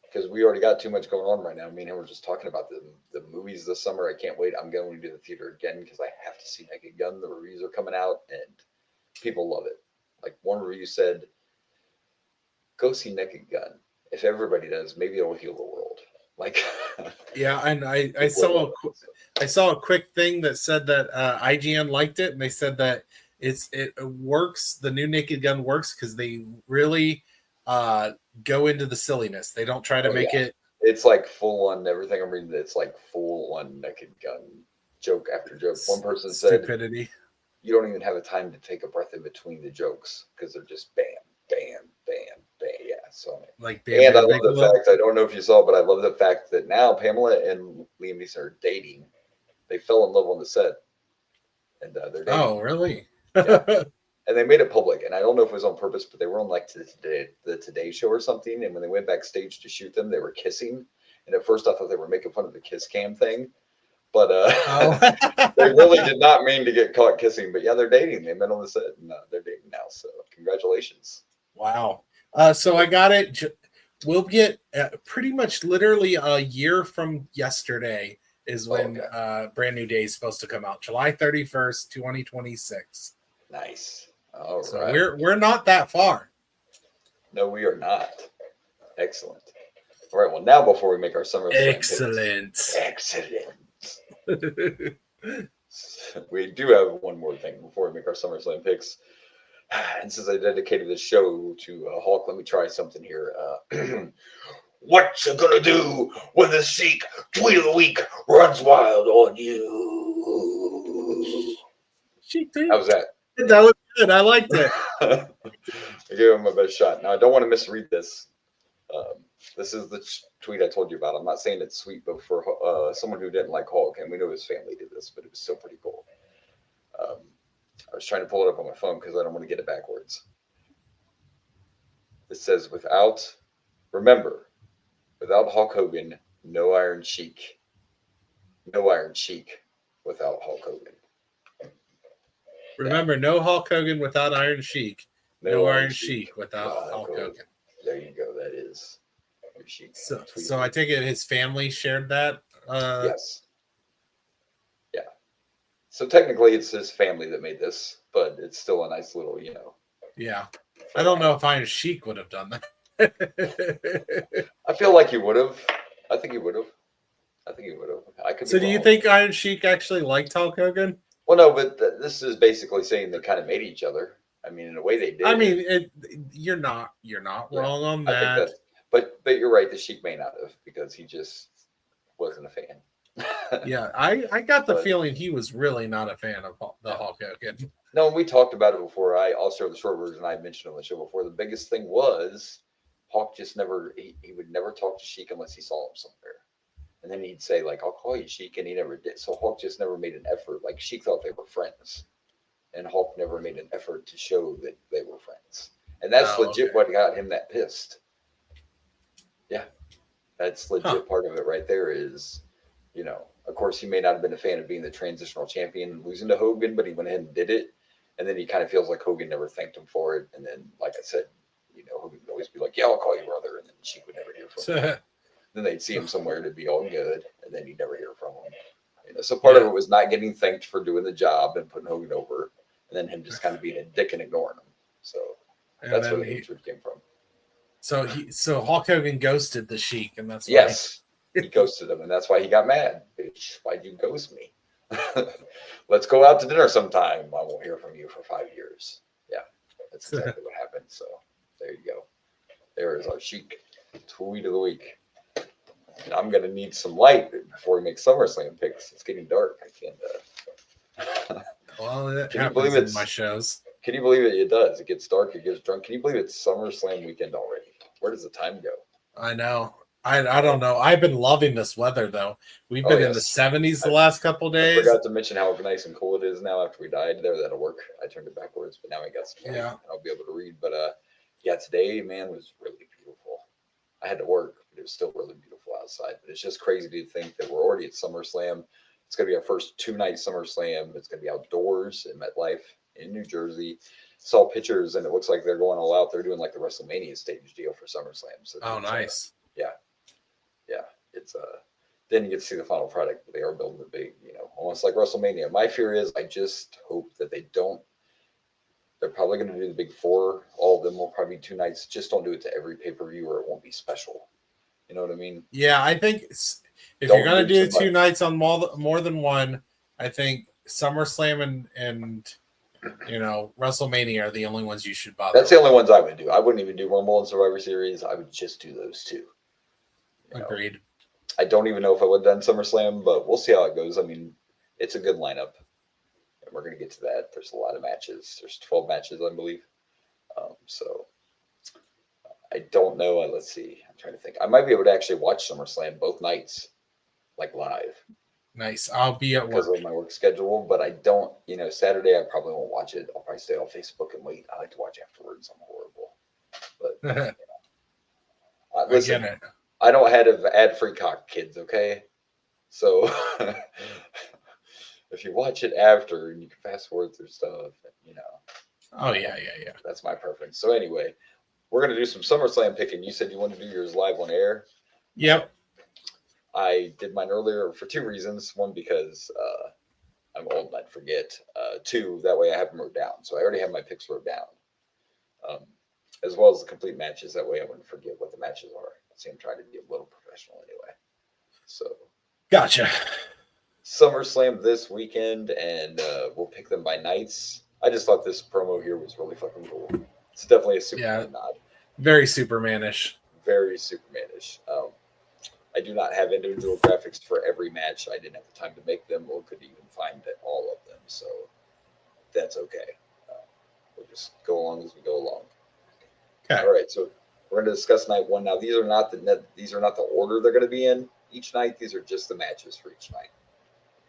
because we already got too much going on right now. Me and him were just talking about the movies this summer. I can't wait. I'm going to the theater again because I have to see Naked Gun. The reviews are coming out and people love it. Like one review said, "Go see Naked Gun. If everybody does, maybe it'll heal the world." Like, yeah, and I saw a quick thing that said that IGN liked it, and they said that it works. The new Naked Gun works because they really go into the silliness. They don't try to make it. It's like full on everything I'm reading. It's like full on Naked Gun joke after joke. One person said, "Stupidity. You don't even have a time to take a breath in between the jokes because they're just bam, bam, bam, bam." Yeah, so like, bam, and I love the fact. I don't know if you saw, but I love the fact that now Pamela and Liam Neeson are dating. They fell in love on the set, and they're dating. Oh, really? Yeah. And they made it public, and I don't know if it was on purpose, but they were on like the Today Show or something. And when they went backstage to shoot them, they were kissing. And at first, I thought they were making fun of the kiss cam thing, but they really did not mean to get caught kissing. But yeah, they're dating. They met on the set, and they're dating now. So congratulations! Wow. So I got it. We'll get pretty much literally a year from yesterday is when Brand New Day is supposed to come out. July 31st, 2026. Nice. All right. So we're not that far. No, we are not. Excellent. All right. Well, now before we make our SummerSlam excellent. We do have one more thing before we make our SummerSlam picks. And since I dedicated this show to Hulk, let me try something here. What you gonna do when the Sheik tweet of the week runs wild on you? How was that? That was good. I liked it. I gave him my best shot. Now, I don't want to misread this. This is the tweet I told you about. I'm not saying it's sweet, but for someone who didn't like Hulk, and we know his family did this, but it was still pretty cool. I was trying to pull it up on my phone because I don't want to get it backwards. It says, remember, without Hulk Hogan, no Iron Sheik. No Iron Sheik without Hulk Hogan. Remember, no Hulk Hogan without Iron Sheik. No Iron Sheik without Hulk Hogan. There you go. That is your Sheik. So I take it his family shared that? Yes. Yeah. So technically it's his family that made this, but it's still a nice little, Yeah. I don't know if Iron Sheik would have done that. I feel like he would have. I think he would have. So do you think Iron Sheik actually liked Hulk Hogan? Well, no, but this is basically saying they kind of made each other. I mean, in a way they did. I mean, you're not wrong on that. But you're right. The Sheik may not have because he just wasn't a fan. Yeah, I got the feeling he was really not a fan of the Hulk Hogan. No, we talked about it before. I'll share the short version. I mentioned on the show before. The biggest thing was Hulk just never. He would never talk to Sheik unless he saw him somewhere. And then he'd say, like, I'll call you Sheik, and he never did. So Hulk just never made an effort. Like, Sheik thought they were friends. And Hulk never made an effort to show that they were friends. And that's legit what got him that pissed. Yeah. That's legit part of it right there is, of course, he may not have been a fan of being the transitional champion and losing to Hogan, but he went ahead and did it. And then he kind of feels like Hogan never thanked him for it. And then, like I said, Hogan would always be like, yeah, I'll call you brother. And then Sheik would never hear from him. Then they'd see him somewhere to be all good, and then you'd never hear from him. So part of it was not getting thanked for doing the job and putting Hogan over, and then him just kind of being a dick and ignoring him. So that's where the hatred came from. So Hulk Hogan ghosted the Sheik, and that's why. Yes, he ghosted him, and that's why he got mad. Bitch, why'd you ghost me? Let's go out to dinner sometime. I won't hear from you for 5 years. Yeah, that's exactly what happened. So there you go. There is our Sheik tweet of the week. And I'm gonna need some light before we make SummerSlam picks. It's getting dark. I can't. Well, that Can you happens believe in my shows. Can you believe it? It does. It gets dark. It gets drunk. Can you believe it's SummerSlam weekend already? Where does the time go? I know. I don't know. I've been loving this weather though. We've been in the 70s the last couple days. I forgot to mention how nice and cool it is now after we died. That'll work. I turned it backwards, but now I got some light. Yeah. I'll be able to read. But yeah, today, man, was really beautiful. I had to work, but it was still really beautiful outside. But it's just crazy to think that we're already at SummerSlam. It's going to be our first 2-night SummerSlam. It's going to be outdoors in MetLife in New Jersey. Saw pictures, and it looks like they're going all out. They're doing like the WrestleMania stage deal for SummerSlam. So nice. Yeah. It's then you get to see the final product, but they are building it big, almost like WrestleMania. My fear is I just hope that they don't. They're probably going to do the big 4. All of them will probably be 2 nights. Just don't do it to every pay-per-view, or it won't be special. You know what I mean? Yeah, I think if you're going to do 2 nights on more than one, I think SummerSlam and WrestleMania are the only ones you should bother. That's the only ones I would do. I wouldn't even do Rumble and Survivor Series. I would just do those 2. Agreed. I don't even know if I would have done SummerSlam, but we'll see how it goes. I mean, it's a good lineup, and we're going to get to that. There's a lot of matches. There's 12 matches, I believe. So I don't know. Let's see. I'm trying to think. I might be able to actually watch SummerSlam both nights, like live. Nice. I'll be at because work. of my work schedule, but I don't. Saturday I probably won't watch it. I'll probably stay on Facebook and wait. I like to watch afterwards. I'm horrible, but listen. I don't have ad-free cock, kids, okay? So if you watch it after and you can fast forward through stuff, Oh, yeah. That's my preference. So anyway, we're going to do some SummerSlam picking. You said you wanted to do yours live on air? Yep. I did mine earlier for 2 reasons. One, because I'm old and I'd forget. 2, that way I have them wrote down. So I already have my picks wrote down. As well as the complete matches. That way I wouldn't forget what the matches are. See, I'm trying to be a little professional anyway. So, gotcha. SummerSlam this weekend, and we'll pick them by nights. I just thought this promo here was really fucking cool. It's definitely a Superman nod. Very Supermanish. Very Supermanish. I do not have individual graphics for every match. I didn't have the time to make them, or could even find all of them. So that's okay. We'll just go along as we go along. Okay. All right. So we're going to discuss night 1 now. These are not the order they're going to be in each night. These are just the matches for each night.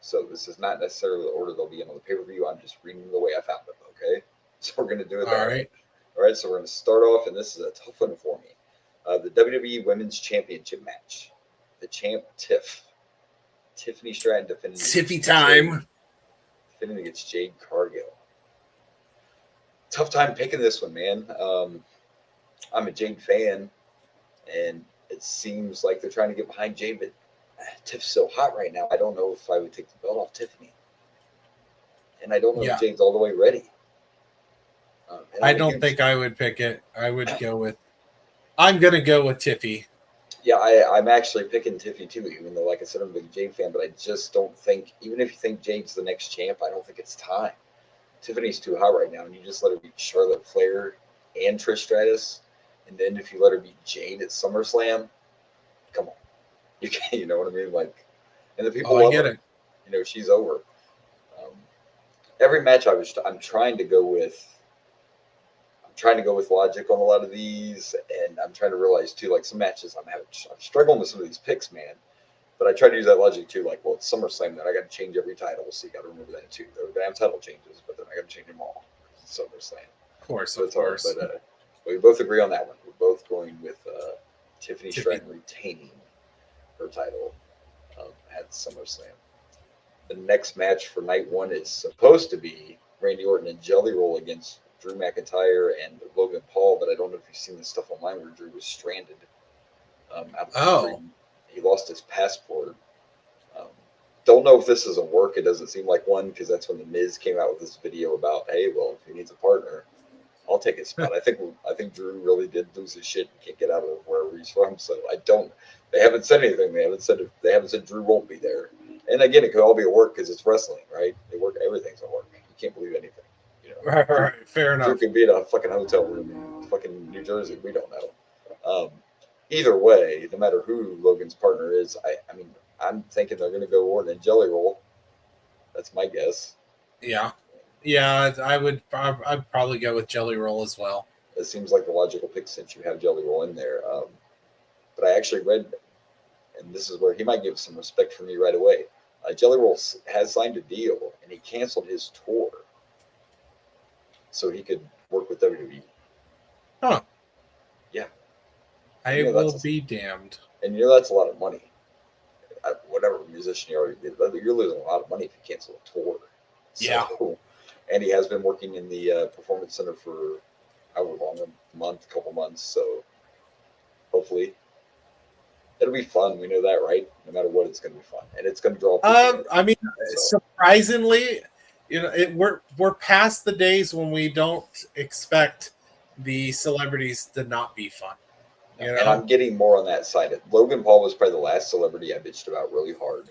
So this is not necessarily the order they'll be in on the pay-per-view. I'm just reading the way I found them. Okay. So we're going to do it. All right. All right. So we're going to start off, and this is a tough one for me. The WWE Women's Championship match. The champ Tiffany Stratton defending. Tiffy time. Defending against Jade Cargill. Tough time picking this one, man. I'm a Jade fan, and it seems like they're trying to get behind Jade, but Tiff's so hot right now. I don't know if I would take the belt off Tiffany, and I don't know if Jade's all the way ready. I don't think I would pick it. I'm gonna go with Tiffy. Yeah, I'm actually picking Tiffy too, even though, like I said, I'm a big Jade fan, but I just don't think, even if you think Jade's the next champ, I don't think it's time. Tiffany's too hot right now, and you just let her beat Charlotte Flair and Trish Stratus. And then if you let her beat Jade at SummerSlam, come on. You can't, you know what I mean? Like, and the people love her. She's over. Every match I'm trying to go with logic on a lot of these, and I'm trying to realize too, like some matches I'm struggling with some of these picks, man. But I try to use that logic too, like, well, it's SummerSlam, then I got to change every title. So you got to remember that too. They're going to have title changes, but then I got to change them all. It's SummerSlam. Of course, so it's hard, but we both agree on that one. We're both going with Tiffany Stratton retaining her title at SummerSlam. The next match for night 1 is supposed to be Randy Orton and Jelly Roll against Drew McIntyre and Logan Paul, but I don't know if you've seen this stuff online where Drew was stranded. He lost his passport. Don't know if this is a work. It doesn't seem like one, because that's when The Miz came out with this video about, hey, well, if he needs a partner, I'll take his spot. I think Drew really did lose his shit and can't get out of wherever he's from. So I don't. They haven't said anything. They haven't said Drew won't be there. And again, it could all be at work because it's wrestling, right? They work. Everything's at work. You can't believe anything. You know, Right. Fair Drew enough. could be in a fucking hotel room in fucking New Jersey. We don't know. Either way, no matter who Logan's partner is, I mean, I'm thinking they're going to go Orton and Jelly Roll. That's my guess. Yeah. I'd probably go with Jelly Roll as well. It seems like the logical pick since you have Jelly Roll in there. But I actually read, and this is where he might give some respect for me right away. Jelly Roll has signed a deal, and he canceled his tour so he could work with WWE. Huh. Yeah. I will be damned. And that's a lot of money. Whatever musician you already did, you're losing a lot of money if you cancel a tour. Yeah. And he has been working in the Performance Center for however long, a couple months. So hopefully it'll be fun. We know that, right? No matter what, it's going to be fun, and it's going to draw people. I mean, surprisingly, we're past the days when we don't expect the celebrities to not be fun. You know? And I'm getting more on that side. Logan Paul was probably the last celebrity I bitched about really hard.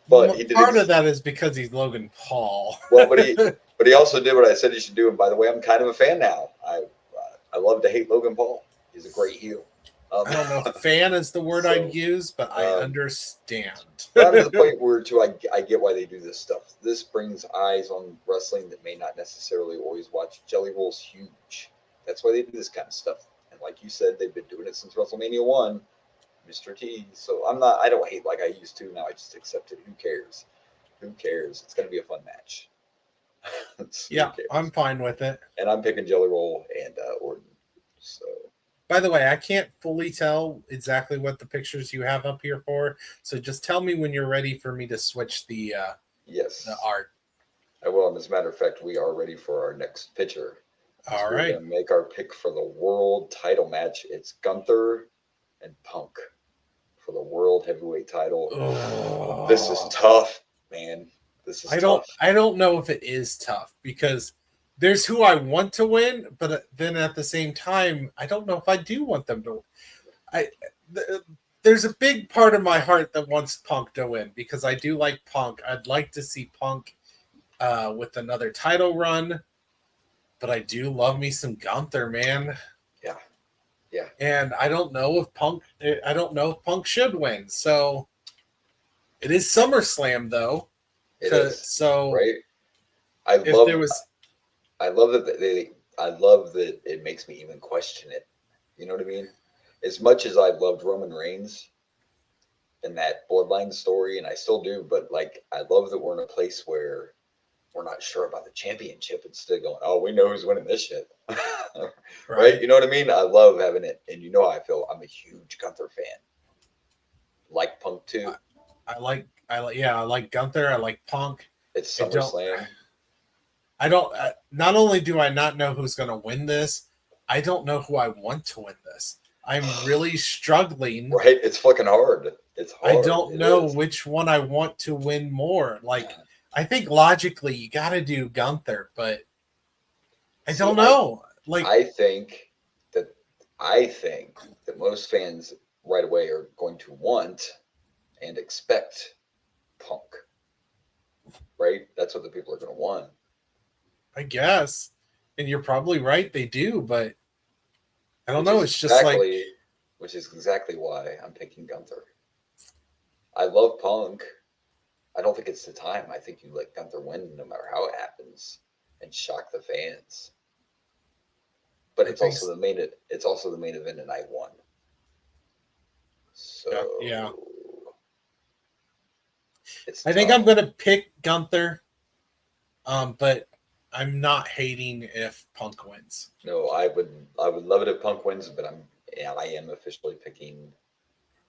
But he did part of that is because he's Logan Paul. Well, but he also did what I said he should do. And by the way, I'm kind of a fan now. I love to hate Logan Paul. He's a great heel. I don't know if fan is the word I'd use, but I understand. But I'm to the point where too I get why they do this stuff. This brings eyes on wrestling that may not necessarily always watch. Jelly Roll's huge. That's why they do this kind of stuff. And like you said, they've been doing it since WrestleMania 1. Mr. T. So I don't hate like I used to. Now I just accept it. Who cares? Who cares? It's going to be a fun match. Yeah, I'm fine with it. And I'm picking Jelly Roll and Orton. So, by the way, I can't fully tell exactly what the pictures you have up here for. So just tell me when you're ready for me to switch the art. I will. And as a matter of fact, we are ready for our next pitcher. All right. We're going to make our pick for the world title match. It's Gunther and Punk for the world heavyweight title. Oh. This is tough, man. This is tough. I don't know if it is tough because there's who I want to win, but then at the same time, I don't know if I do want them to. There's a big part of my heart that wants Punk to win because I do like Punk. I'd like to see Punk with another title run, but I do love me some Gunther, man. Yeah. And I don't know if Punk should win. So it is SummerSlam though. It is. So right. I love that it makes me even question it. You know what I mean? As much as I loved Roman Reigns and that bloodline story, and I still do, but like I love that we're in a place where we're not sure about the championship. Instead of going, oh, we know who's winning this shit. Right? You know what I mean? I love having it. And you know how I feel. I'm a huge Gunther fan. Like Punk too. I like Gunther. I like Punk. It's SummerSlam. Not only do I not know who's going to win this, I don't know who I want to win this. I'm really struggling. Right? It's fucking hard. It's hard. I don't know which one I want to win more. Like, I think logically you got to do Gunther, but I don't know. I think that most fans right away are going to want and expect Punk. Right? That's what the people are going to want. I guess. And you're probably right. They do, but I don't know. It's just which is exactly why I'm picking Gunther. I love Punk. I don't think it's the time. I think you let Gunther win no matter how it happens and shock the fans. But it's also the main event in night one. So yeah. I think I'm gonna pick Gunther. But I'm not hating if Punk wins. No, I would love it if Punk wins, but I am officially picking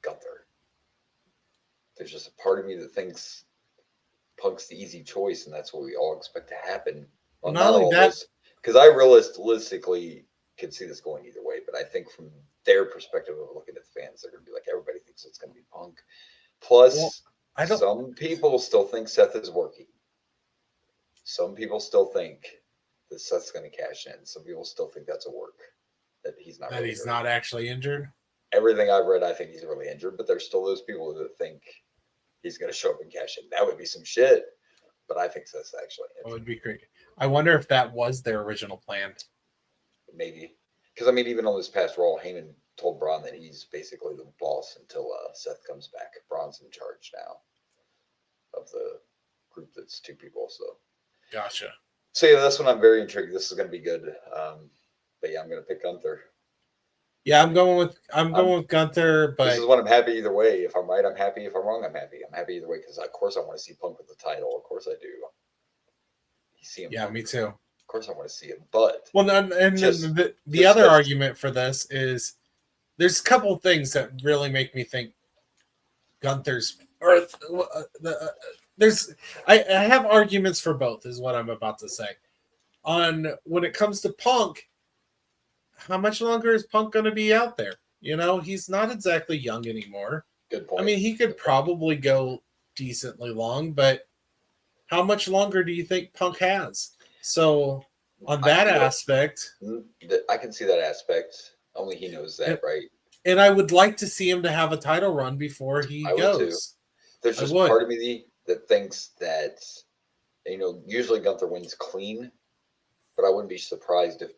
Gunther. There's just a part of me that thinks Punk's the easy choice, and that's what we all expect to happen. Well, not only that, because I realistically could see this going either way, but I think from their perspective of looking at the fans, they're going to be like, everybody thinks it's going to be Punk. Plus, some people still think Seth is working. Some people still think that Seth's going to cash in. Some people still think that's a work, that he's not. That really he's hurt. not actually injured. Everything I've read, I think he's really injured, but there's still those people that think he's going to show up and cash in. That would be some shit, but I think Seth's actually injured. That would be great. I wonder if that was their original plan. Maybe. Because, I mean, even on this past Raw, Heyman told Braun that he's basically the boss until Seth comes back. Braun's in charge now of the group that's 2 people. Gotcha. So yeah, this one I'm very intrigued. This is going to be good. But yeah, I'm going to pick Gunther. Yeah, I'm going with Gunther, but this is one I'm happy either way. If I'm right, I'm happy. If I'm wrong, I'm happy. I'm happy either way because of course I want to see Punk with the title. Of course I do. You see him. Yeah, Punk. me too. Of course I want to see him, but the other argument for this is there's a couple of things that really make me think Gunther's I have arguments for both is what I'm about to say. On when it comes to Punk, how much longer is Punk going to be out there? You know, he's not exactly young anymore. Good point. I mean, he could probably go decently long, but how much longer do you think Punk has? So on that aspect, I can see that aspect. Only he knows that, right? And I would like to see him to have a title run before he goes. There's just part of me that thinks that, usually Gunther wins clean, but I wouldn't be surprised if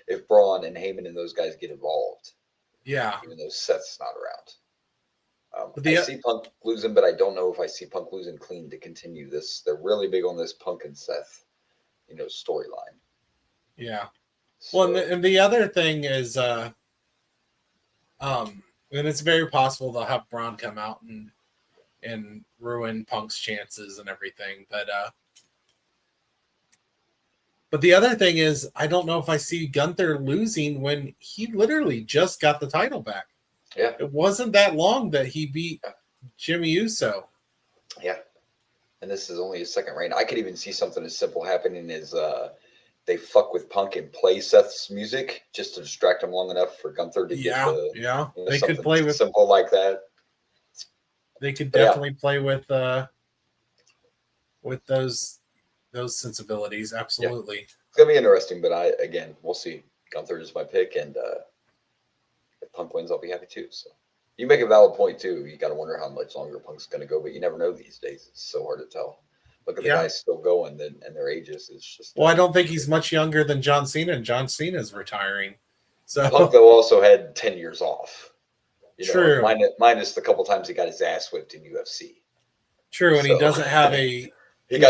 if Braun and Heyman and those guys get involved. Yeah. Even though Seth's not around. I see Punk losing, but I don't know if I see Punk losing clean to continue this. They're really big on this Punk and Seth, storyline. Yeah. So, well, and the other thing is, and it's very possible they'll have Braun come out and ruin Punk's chances and everything. But the other thing is, I don't know if I see Gunther losing when he literally just got the title back. Yeah. It wasn't that long that he beat Jimmy Uso. Yeah. And this is only his second reign. I could even see something as simple happening as they fuck with Punk and play Seth's music just to distract him long enough for Gunther to get they could play with simple like that. They could definitely play with those sensibilities. Absolutely. Yeah. It's gonna be interesting, but we'll see. Gunther is my pick, and if Punk wins, I'll be happy too. So you make a valid point too. You got to wonder how much longer Punk's gonna go, but you never know these days. It's so hard to tell. Look at the guys still going, and their ages. It's just. Well, I don't think he's much younger than John Cena, and John Cena's retiring. So Punk though also had 10 years off. True. Minus the couple times he got his ass whipped in UFC. True, and he doesn't have a. He did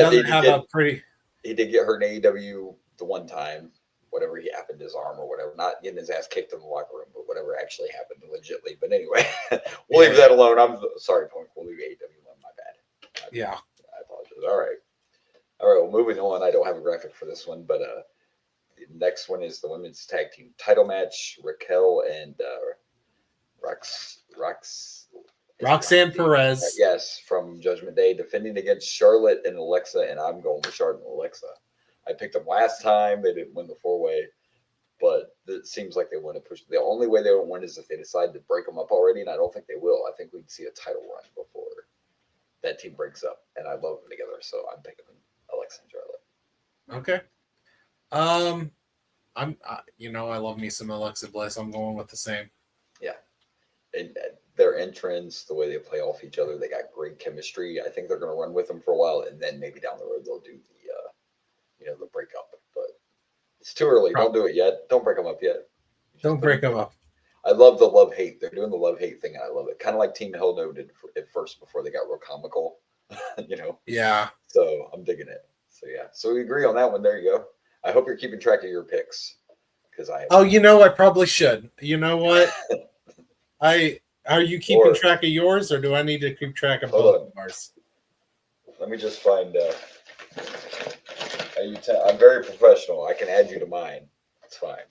get hurt in AEW the one time. Whatever he happened to his arm or whatever, not getting his ass kicked in the locker room, but whatever actually happened legitly. But anyway, we'll leave that alone. I'm sorry, Punk. We'll leave AEW alone. My bad. I apologize. All right. Well, moving on. I don't have a graphic for this one, but the next one is the women's tag team title match. Raquel and Roxanne Perez. Yes, from Judgment Day, defending against Charlotte and Alexa, and I'm going with Charlotte and Alexa. I picked them last time. They didn't win the 4-way, but it seems like they want to push. The only way they won't win is if they decide to break them up already, and I don't think they will. I think we'd see a title run before that team breaks up, and I love them together, so I'm picking Alexa and Charlotte. Okay. I love me some Alexa Bliss. I'm going with the same. Yeah. And their entrance, the way they play off each other, they got great chemistry. I think they're going to run with them for a while, and then maybe down the road they'll do the breakup. But it's too early. Don't do it yet. Don't break them up yet. Don't break them up. I love the love-hate. They're doing the love-hate thing, and I love it. Kind of like Team Hell No did at first before they got real comical, Yeah. So I'm digging it. So, yeah. So we agree on that one. There you go. I hope you're keeping track of your picks. I probably should. You know what? Are you keeping track of yours, or do I need to keep track of both of ours? Let me just find. I'm very professional. I can add you to mine. It's fine.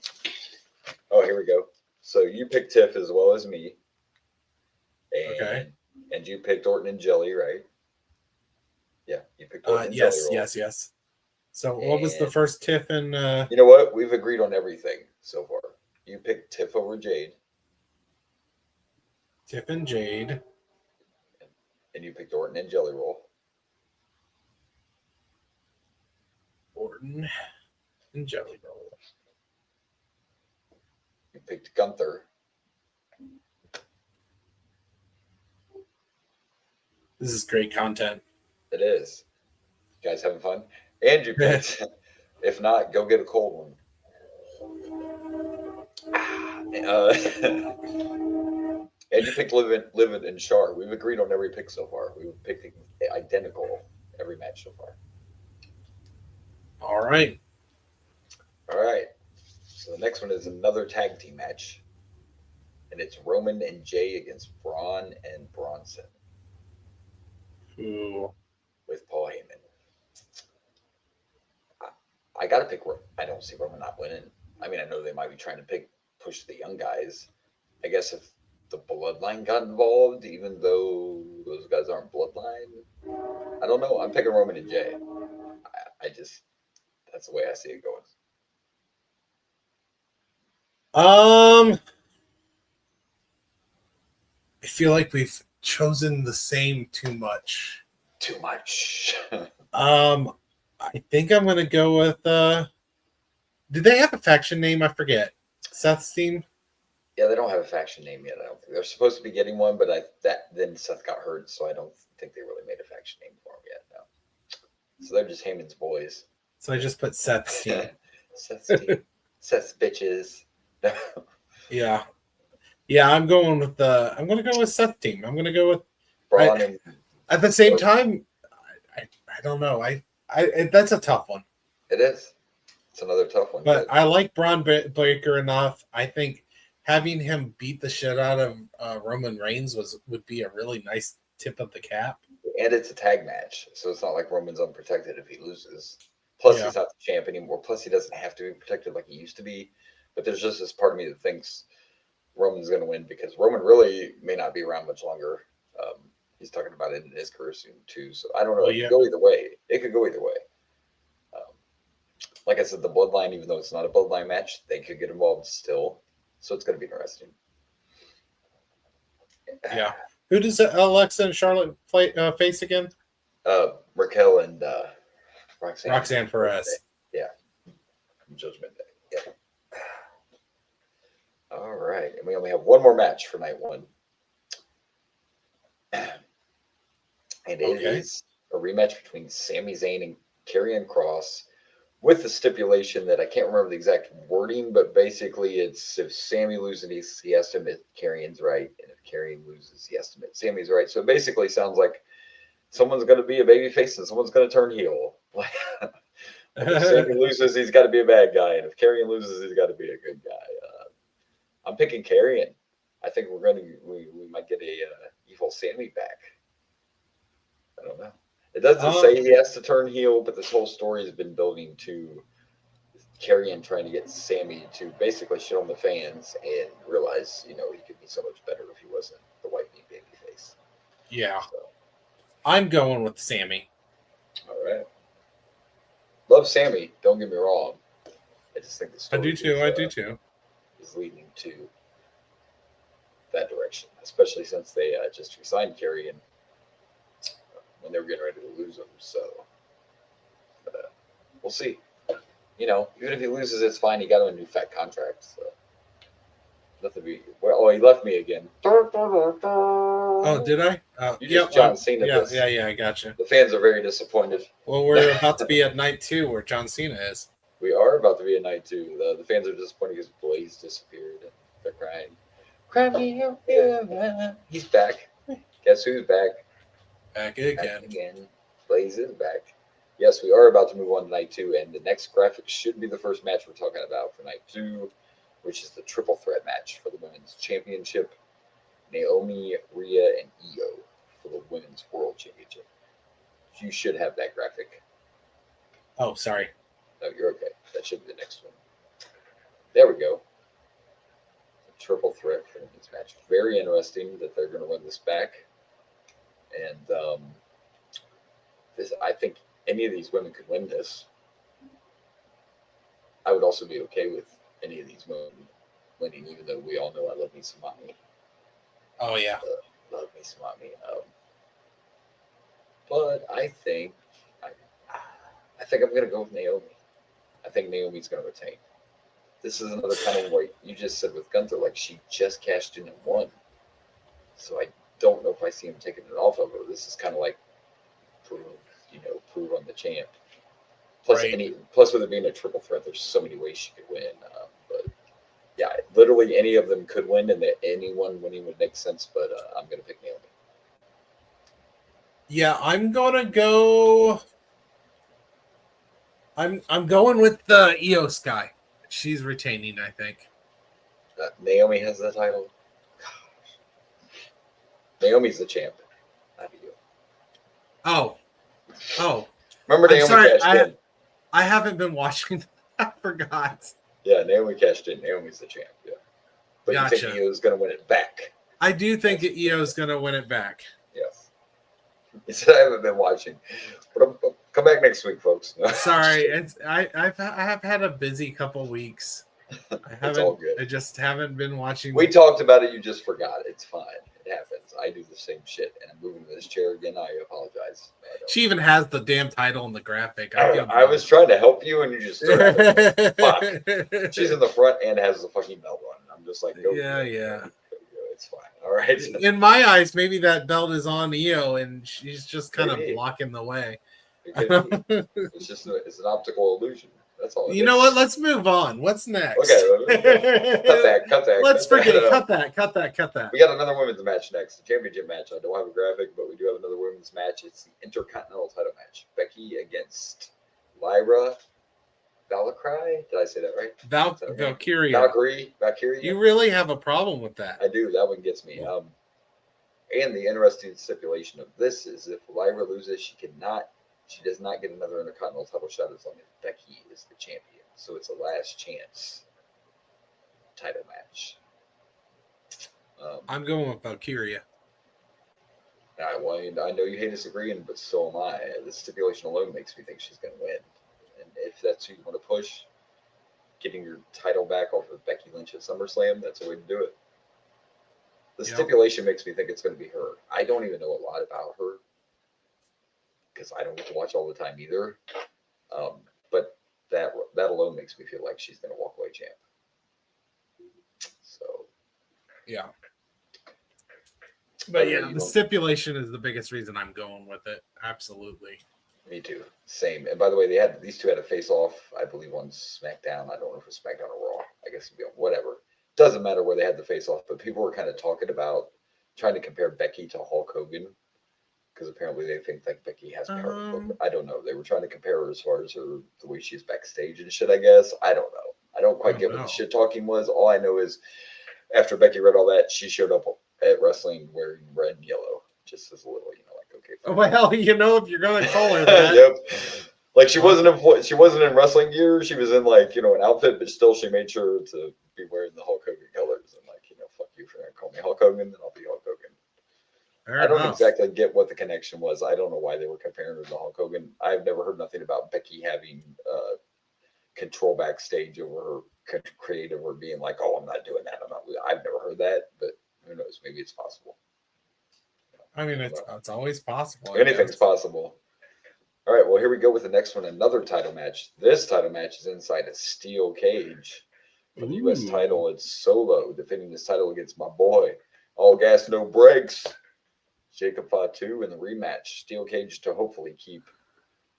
Oh, here we go. So you picked Tiff as well as me. And you picked Orton and Jelly, right? Yeah, you picked Orton and Jelly. Yes. So what was the first Tiff and? You know what? We've agreed on everything so far. You picked Tiff over Jade. Tiff and Jade. And you picked Orton and Jelly Roll. Orton and Jelly Roll. You picked Gunther. This is great content. It is. You guys having fun? And you picked. If not, go get a cold one. And you picked Livid and Char. We've agreed on every pick so far. We've picked identical every match so far. All right. All right. So the next one is another tag team match. And it's Roman and Jay against Braun and Bronson. Ooh. With Paul Heyman. I got to pick Roman. I don't see Roman not winning. I mean, I know they might be trying to push the young guys. I guess if the bloodline got involved, even though those guys aren't bloodline, I don't know. I'm picking Roman and Jay. I just, that's the way I see it going. I feel like we've chosen the same too much. Too much. I think I'm gonna go with did they have a faction name? I forget. Seth's team? Yeah, they don't have a faction name yet. I don't think they're supposed to be getting one, but then Seth got hurt, so I don't think they really made a faction name for him yet. No. So they're just Heyman's boys. So I just put Seth's team. Seth's team. Seth's bitches. Yeah. Yeah, I'm gonna go with Seth's team. I'm gonna go with Braun at the same time. I don't know. I that's a tough one. It is. It's another tough one. But I like Braun Breaker enough. I think having him beat the shit out of Roman Reigns would be a really nice tip of the cap. And it's a tag match, so it's not like Roman's unprotected if he loses. Plus, he's not the champ anymore. Plus, he doesn't have to be protected like he used to be. But there's just this part of me that thinks Roman's going to win because Roman really may not be around much longer. He's talking about it in his career soon, too. So I don't know. It could go either way. It could go either way. Like I said, the bloodline, even though it's not a bloodline match, they could get involved still. So it's going to be interesting. Yeah. Who does Alexa and Charlotte face again? Raquel and Roxanne Perez. Yeah. Judgment Day. Yeah. All right. And we only have one more match for night one. And it is a rematch between Sami Zayn and Karrion Kross with the stipulation that I can't remember the exact wording, but basically it's if Sami loses, he has to admit Karrion's right. And if Karrion loses, he has to admit Sami's right. So it basically sounds like someone's going to be a babyface and someone's going to turn heel. If Sami loses, he's got to be a bad guy. And if Karrion loses, he's got to be a good guy. I'm picking Karrion. I think we might get a evil Sami back. I don't know. It doesn't say he has to turn heel, but this whole story has been building to Karrion trying to get Sami to basically shit on the fans and realize, he could be so much better if he wasn't the white meat babyface. Yeah. So. I'm going with Sami. All right. Love Sami. Don't get me wrong. I just think the story I do too. Is leading to that direction, especially since they just resigned Karrion when they were getting ready to lose him. So we'll see. Even if he loses, it's fine. He got him a new fat contract. So nothing be. Well, he left me again. Oh, did I? You just John Cena. Yeah, I gotcha. The fans are very disappointed. Well, we're about to be at night 2 where John Cena is. We are about to be at night 2. The fans are disappointed because Blaze disappeared and they're crying. Cry me out. He's back. Guess who's back? Back again. Blaze is back. Yes, we are about to move on to night 2, and the next graphic should be the first match we're talking about for night 2, which is the triple threat match for the women's championship. Naomi, Rhea, and Io for the women's world championship. You should have that graphic. Oh, sorry. No, you're okay. That should be the next one. There we go. Triple threat for the women's match. Very interesting that they're going to run this back. And I think any of these women could win this. I would also be okay with any of these women winning, even though we all know I love me some mommy. Oh, yeah. Love me some mommy. But I think I think I'm going to go with Naomi. I think Naomi's going to retain. This is another kind of like you just said with Gunther, like she just cashed in and won. So I don't know if I see him taking it off of her. This is kind of like prove on the champ. Plus, Right. plus with it being a triple threat, there's so many ways she could win. But yeah, literally any of them could win, and that anyone winning would make sense. But I'm gonna pick Naomi. Yeah, I'm gonna go. I'm going with the EOS guy. She's retaining, I think. Naomi has the title. Gosh. Naomi's the champ. Not you. Oh. Remember I'm Naomi sorry, cashed in. I haven't been watching. I forgot. Yeah, Naomi cashed in. Naomi's the champ. Yeah, but Gotcha. you think Io's gonna win it back? I do think EO's gonna win it back. Yes. He said I haven't been watching, but I'll come back next week, folks. No. Sorry, I have had a busy couple weeks. It's all good. I just haven't been watching. We talked about it. You just forgot. It's fine. It happens. I do the same shit, and I'm moving to this chair again. I apologize. She even has the damn title in the graphic. I was trying to help you, and you just threw it. Fuck. She's in the front and has the fucking belt on. I'm just like, go. Yeah. Go. It's fine. All right. In my eyes, maybe that belt is on EO, and she's just kind of blocking the way. It's just it's an optical illusion. That's all. You know what? Let's move on. What's next? Okay. Cut that. Let's forget it. Cut that. We got another women's match next. The championship match. I don't have a graphic, but we do have another women's match. It's the Intercontinental title match. Becky against Lyra Valkyrie. Did I say that right? Valkyrie. Valkyrie. You really have a problem with that. I do. That one gets me. And the interesting stipulation of this is if Lyra loses, she does not get another Intercontinental title shot as long as Becky is the champion. So it's a last chance title match. I'm going with Valkyria. I know you hate disagreeing, but so am I. The stipulation alone makes me think she's going to win. And if that's who you want to push, getting your title back off of Becky Lynch at SummerSlam, that's the way to do it. The stipulation makes me think it's going to be her. I don't even know a lot about her because I don't get to watch all the time either. But that alone makes me feel like she's going to walk away champ. So, yeah. But yeah, the stipulation is the biggest reason I'm going with it. Absolutely. Me too. Same. And by the way, these two had a face-off, I believe, on SmackDown. I don't know if it was SmackDown or Raw. I guess whatever. Doesn't matter where they had the face-off, but people were kind of talking about trying to compare Becky to Hulk Hogan because apparently they think like Becky has power. I don't know. They were trying to compare her as far as the way she's backstage and shit, I guess. I don't know. I don't quite get what the shit talking was. All I know is after Becky read all that, she showed up at wrestling wearing red and yellow, just as a little, like, okay. Fine. Well, if you're gonna call her that. Yep. Like she wasn't in wrestling gear. She was in like, an outfit, but still she made sure to be wearing the Hulk Hogan colors. And like, fuck you for not calling me Hulk Hogan, then I'll be Hulk Hogan. I don't exactly get what the connection was. I don't know why they were comparing her to Hulk Hogan. I've never heard nothing about Becky having control backstage over her, creative, or being like, oh, I'm not doing that. I've never heard that, but who knows? Maybe it's possible. I mean, it's always possible. Anything's possible. All right, well, here we go with the next one. Another title match. This title match is inside a steel cage. For the U.S. title, it's Solo defending his title against my boy. All gas, no brakes. Jacob Fatu in the rematch. Steel cage to hopefully keep.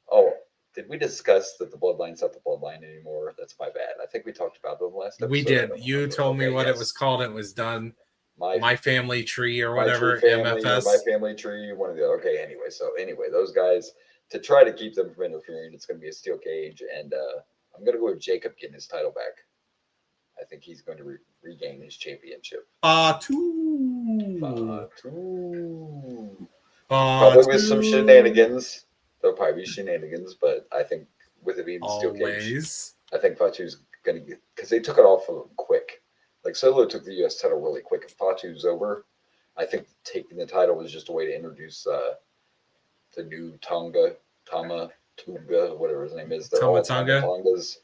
Oh, did we discuss that the Bloodline's not the Bloodline anymore? That's my bad. I think we talked about it in the last episode. We did. You told me what it was called. It was done. My Family Tree or whatever. MFS. My Family Tree. One of the. Okay. Anyway, those guys, to try to keep them from interfering, it's going to be a steel cage, and I'm going to go with Jacob getting his title back. I think he's going to regain his championship. Probably with some shenanigans. There'll probably be shenanigans, but I think with it being steel cage, I think Fatu's going to get, because they took it off of him quick. Like Solo took the U.S. title really quick. If Fatu's over, I think taking the title was just a way to introduce the new Tonga, whatever his name is. Tonga's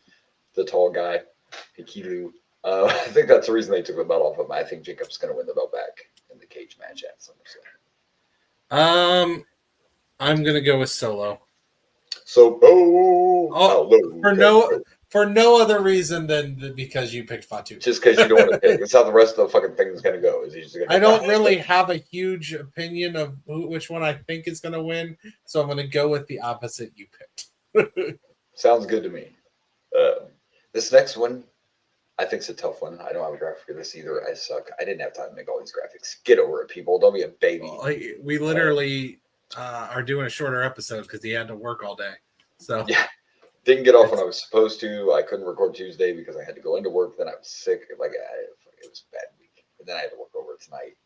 the tall guy, Hikiru. I think that's the reason they took the belt off of him. I think Jacob's going to win the belt back in the cage match at SummerSlam. I'm going to go with Solo. So, oh, for no other reason than because you picked Fatu. Just because you don't want to pick. That's how the rest of the fucking thing is going to go. Is he's just gonna I don't really have a huge opinion of which one I think is going to win, so I'm going to go with the opposite you picked. Sounds good to me. This next one, I think it's a tough one. I don't have a graphic for this either. I suck. I didn't have time to make all these graphics. Get over it, people. Don't be a baby. We literally are doing a shorter episode because he had to work all day. So yeah, didn't get off when I was supposed to. I couldn't record Tuesday because I had to go into work. Then I was sick. It was a bad week. And then I had to work over tonight.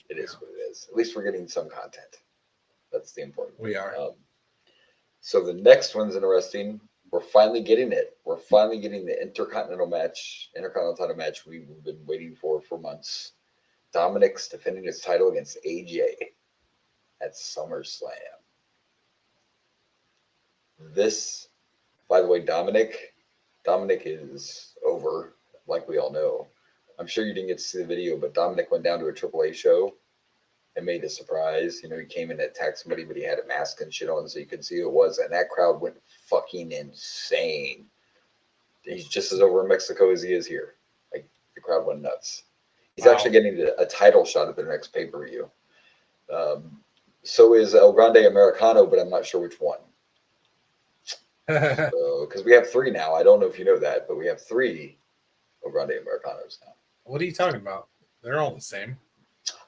It is what it is. At least we're getting some content. That's the important thing. We are. So the next one's interesting. We're finally getting it. We're finally getting the Intercontinental title match we've been waiting for months. Dominic's defending his title against AJ at SummerSlam. This, by the way, Dominic is over, like we all know. I'm sure you didn't get to see the video, but Dominic went down to a AAA show and made a surprise. You know, he came in and attacked somebody, but he had a mask and shit on so you could see who it was. And that crowd went fucking insane. He's just as over in Mexico as he is here. Like, the crowd went nuts. He's actually getting a title shot at their next pay-per-view. So is El Grande Americano, but I'm not sure which one. Because we have 3 now. I don't know if you know that, but we have 3 El Grande Americanos now. What are you talking about? They're all the same.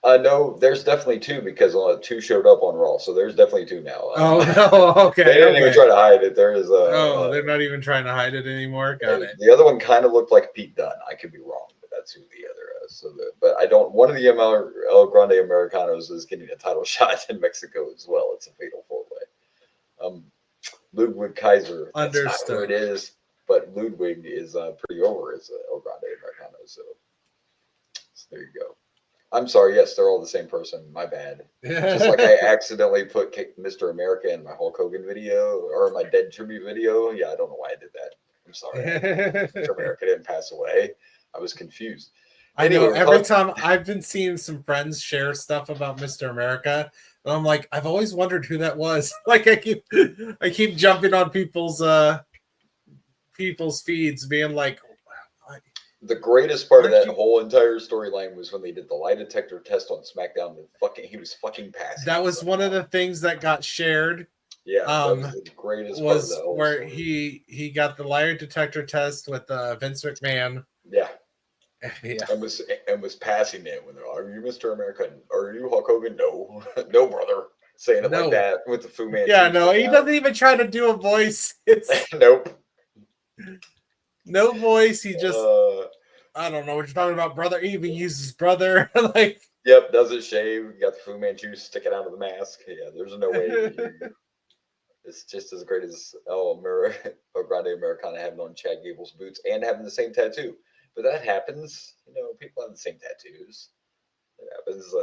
No, there's definitely 2 because 2 showed up on Raw, so there's definitely 2 now. Okay. They didn't even try to hide it. There is they're not even trying to hide it anymore. Got it. The other one kind of looked like Pete Dunne. I could be wrong, but that's who the other is. But I don't. One of the El Grande Americanos is getting a title shot in Mexico as well. It's a fatal 4-way. Ludwig Kaiser. Understood. That's not who it is, but Ludwig is pretty over as El Grande Americano. So there you go. I'm sorry. Yes, they're all the same person. My bad. Just like I accidentally put Mr. America in my Hulk Hogan video or my Dead Tribute video. Yeah, I don't know why I did that. I'm sorry. Mr. America didn't pass away. I was confused. Anyway, I know every time I've been seeing some friends share stuff about Mr. America, and I'm like, I've always wondered who that was. Like I keep jumping on people's feeds, being like, the greatest part of that whole entire storyline was when they did the lie detector test on SmackDown and he was fucking passing. That was one of the things that got shared. Yeah, that was the greatest part of that whole where story. he got the lie detector test with Vince McMahon. Yeah. Yeah. And was passing it when they're, are you Mr. America? Are you Hulk Hogan? No. No, brother. Saying it like that with the Fu Manchu. Yeah, no, he doesn't even try to do a voice. It's nope. No voice. He just I don't know what you're talking about, brother. He even uses brother. Like, yep, doesn't shave. You got the Fu Manchu sticking out of the mask. Yeah, there's no way. It's just as great as El Grande Americana having on Chad Gable's boots and having the same tattoo. But that happens. You know, people have the same tattoos. It happens.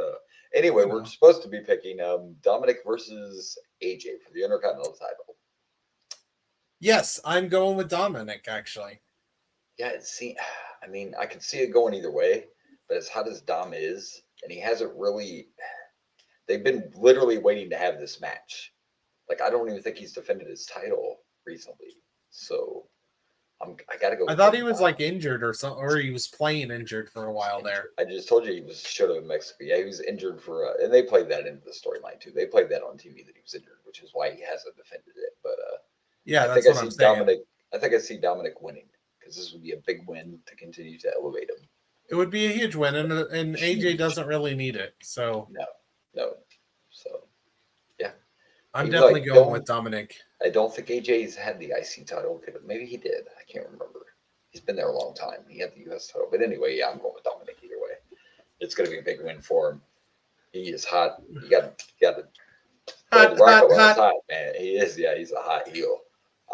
Anyway, we're supposed to be picking Dominic versus AJ for the Intercontinental title. Yes, I'm going with Dominic, actually. Yeah, I mean, I could see it going either way, but as hot as Dom is, and he hasn't really, they've been literally waiting to have this match. Like, I don't even think he's defended his title recently. So, I got to go. I thought he was like injured or something, or he was playing injured for a while there. I just told you he showed up in Mexico. Yeah, he was injured and they played that into the storyline too. They played that on TV that he was injured, which is why he hasn't defended it. But yeah, that's what I'm saying. I think I see Dominic winning because this would be a big win to continue to elevate him. It would be a huge win, and AJ doesn't really need it. So no. So yeah, I'm definitely going with Dominic. I don't think AJ's had the IC title. Maybe he did. I can't remember. He's been there a long time. He had the US title. But anyway, yeah, I'm going with Dominic either way. It's going to be a big win for him. He is hot. You got to hot, man. He is. Yeah, he's a hot heel.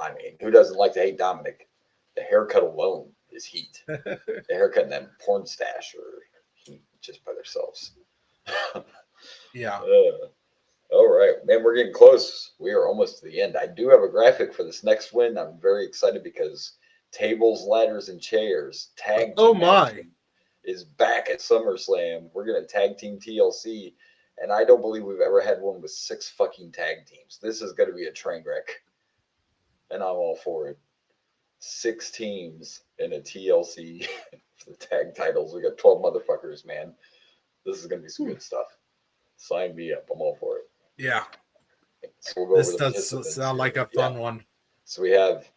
I mean, who doesn't like to hate Dominic? The haircut alone is heat. The haircut and that porn stash are heat just by themselves. Yeah. All right, man, we're getting close. We are almost to the end. I do have a graphic for this next win. I'm very excited because Tables, Ladders, and Chairs tag team is back at SummerSlam. We're going to tag team TLC, and I don't believe we've ever had one with 6 fucking tag teams. This is going to be a train wreck. and I'm all for it. 6 teams in a TLC for the tag titles. We got 12 motherfuckers, man. This is gonna be some good stuff. Sign me up. I'm all for it. Yeah. So we'll go This over the does participants sound like here. a fun one. So we have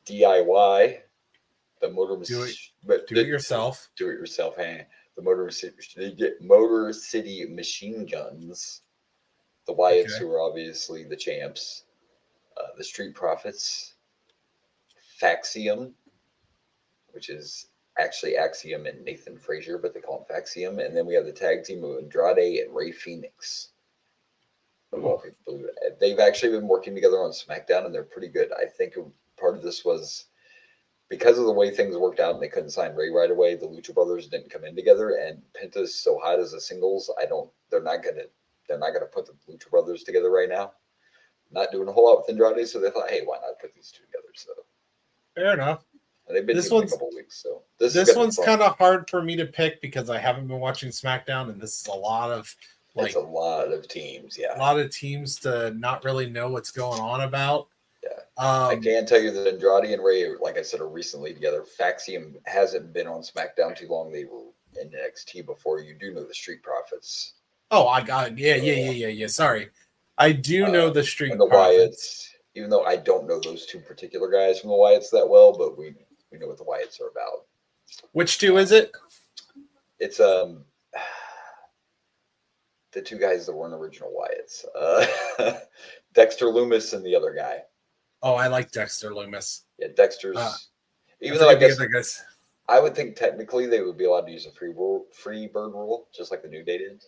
DIY, the Do it yourself. Do it yourself. Hey, the Motor City Machine Guns, the Wyatts, Okay. who are obviously the champs, the Street Profits, Faxium, which is actually Axiom and Nathan Frazier, but they call him Faxium, and then we have the tag team of Andrade and Ray Phoenix. They've actually been working together on SmackDown, and they're pretty good. I think part of this was because of the way things worked out, and they couldn't sign Ray right away. The Lucha Brothers didn't come in together, and Penta's so hot as a singles. They're not gonna put the Lucha Brothers together right now. Not doing a whole lot with Andrade, so they thought, hey, why not put these two together? So fair enough. and they've been This doing one's a couple weeks, so this one's kind of hard for me to pick because I haven't been watching SmackDown, and this is a lot of it's a lot of teams, a lot of teams to not really know what's going on about. Yeah. I can tell you that Andrade and Ray, like I said, are recently together. Faxium hasn't been on SmackDown too long. They were in NXT before. You do know the Street Profits. Oh, I got it. Yeah. Sorry. I do know the Street and the Profits. Wyatts, even though I don't know those two particular guys from the Wyatts that well, but we know what the Wyatts are about. Which two is it? It's the two guys that weren't original Wyatts. Dexter Loomis and the other guy. Oh, I like Dexter Loomis. Yeah, Dexter's. Even though I guess the other guys. I would think technically they would be allowed to use a free bird rule, just like the New Day did.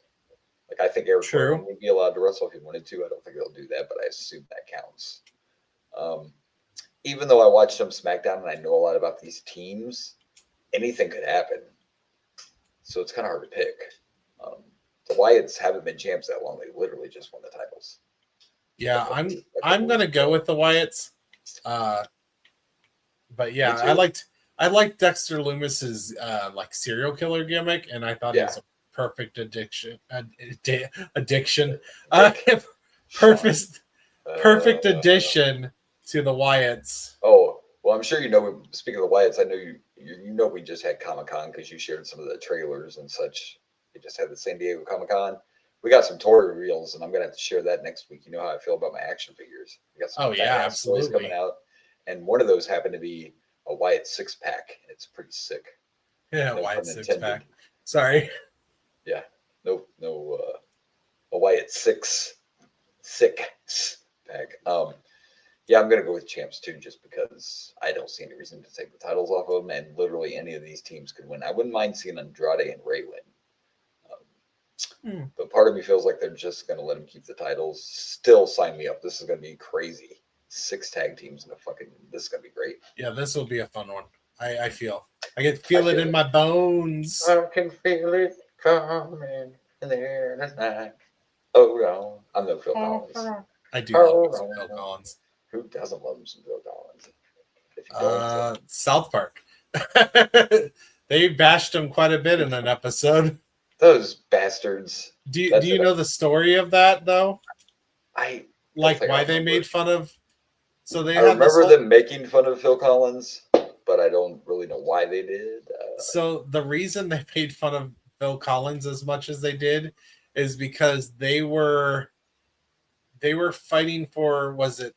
Like I think Eric Rowan would be allowed to wrestle if he wanted to. I don't think they'll do that, but I assume that counts. Even though I watched some SmackDown and I know a lot about these teams, anything could happen. So it's kind of hard to pick. The Wyatts haven't been champs that long. They literally just won the titles. Yeah, I'm gonna go with the Wyatts. But yeah, I liked Dexter Loomis's like serial killer gimmick, and I thought it was a perfect addiction. Perfect addition to the Wyatts. Oh, well, I'm sure you know. Speaking of the Wyatts, I know you know we just had Comic-Con because you shared some of the trailers and such. We just had the San Diego Comic-Con. We got some toy reveals, and I'm gonna have to share that next week. You know how I feel about my action figures. We got some absolutely toys coming out, and one of those happened to be a Wyatt 6-pack. It's pretty sick. Yeah, Wyatt 6-pack. Sorry. Yeah, no, a Wyatt 6-pack. Yeah, I'm gonna go with champs too, just because I don't see any reason to take the titles off of them, and literally any of these teams could win. I wouldn't mind seeing Andrade and Ray win. But part of me feels like they're just going to let him keep the titles. Still, sign me up. This is going to be crazy. 6 tag teams in this is going to be great. Yeah, this will be a fun one. I feel. I can feel it in my bones. I can feel it coming in there tonight. Oh, no. I'm no Phil Collins. I do love some Phil Collins. Who doesn't love some Phil Collins? If you don't, South Park. They bashed him quite a bit in an episode. Those bastards. Do you know the story of that though? I like why they made fun of. So they. I remember them making fun of Phil Collins, but I don't really know why they did. So the reason they made fun of Phil Collins as much as they did is because they were fighting for, was it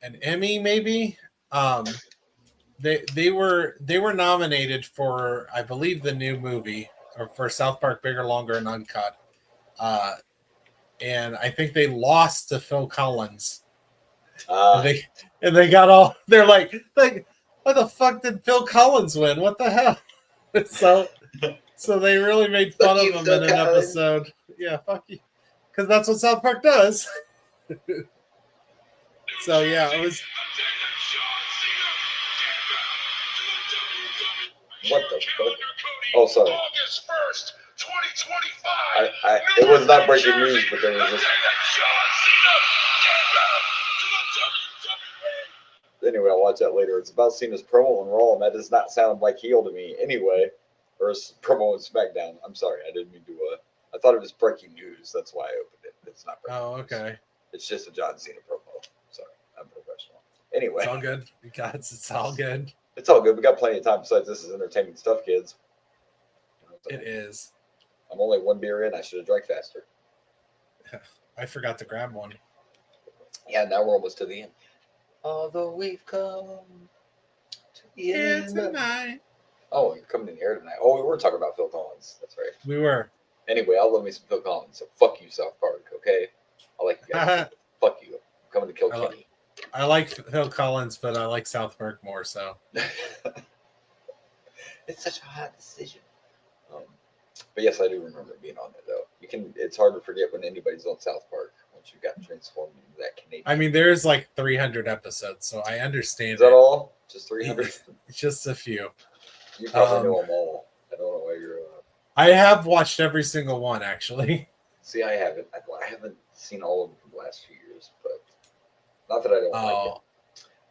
an Emmy maybe? They were nominated for, I believe, the new movie, or for South Park Bigger, Longer, and Uncut. And I think they lost to Phil Collins. And they got all, they're like, what the fuck did Phil Collins win? What the hell? So they really made fun of him in an episode. Yeah, fuck you. Because that's what South Park does. So yeah, it was. What the fuck? Oh, sorry. August 1st, 2025. It was not breaking news, but there was just. Anyway, I'll watch that later. It's about Cena's promo on Raw, and that does not sound like heel to me anyway. Or promo on SmackDown. I'm sorry, I didn't mean to. I thought it was breaking news. That's why I opened it. It's not breaking news. Okay. It's just a John Cena promo. Sorry, I'm professional. Anyway. It's all good. Guys, it's all good. It's all good. We got plenty of time. Besides, this is entertaining stuff, kids. It is. I'm only one beer in. I should have drank faster. I forgot to grab one. Yeah, now we're almost to the end. Although we've come to the end tonight. Oh, you're coming in here tonight. Oh, we were talking about Phil Collins. That's right. We were. Anyway, I love me some Phil Collins. So fuck you, South Park. Okay, I like you guys. Fuck you. I'm coming to kill Kenny. I like Phil Collins, but I like South Park more. So it's such a hard decision. But yes, I do remember being on there though. It's hard to forget when anybody's on South Park once you got transformed into that Canadian. I mean, there's like 300 episodes, so I understand. Is that all? Just 300? Just a few. You probably know them all. I don't know why you're. I have watched every single one, actually. See, I haven't. I haven't seen all of them for the last few years, but not that I don't like it.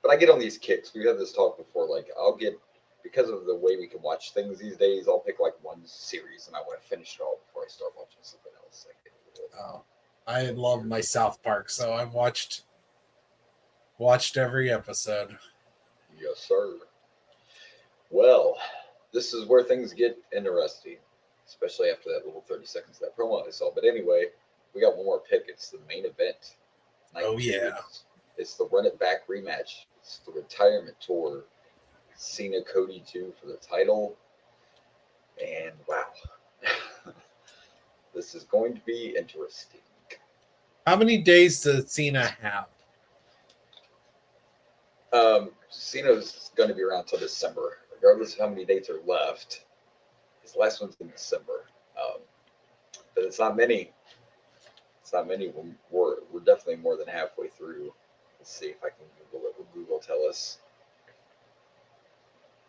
But I get on these kicks. We had this talk before. Like, I'll get, because of the way we can watch things these days, I'll pick like one series and I want to finish it all before I start watching something else. I love my South Park, so I've watched every episode. Yes, sir. Well, this is where things get interesting, especially after that little 30 seconds of that promo I saw. But anyway, we got one more pick. It's the main event. Oh, yeah. It's the Run It Back rematch. It's the retirement tour. Cena Cody 2 for the title. And wow. This is going to be interesting. How many days does Cena have? Cena's going to be around till December, regardless of how many dates are left. His last one's in December, but it's not many. It's not many. We're definitely more than halfway through. Let's see if I can Google it. Will Google tell us?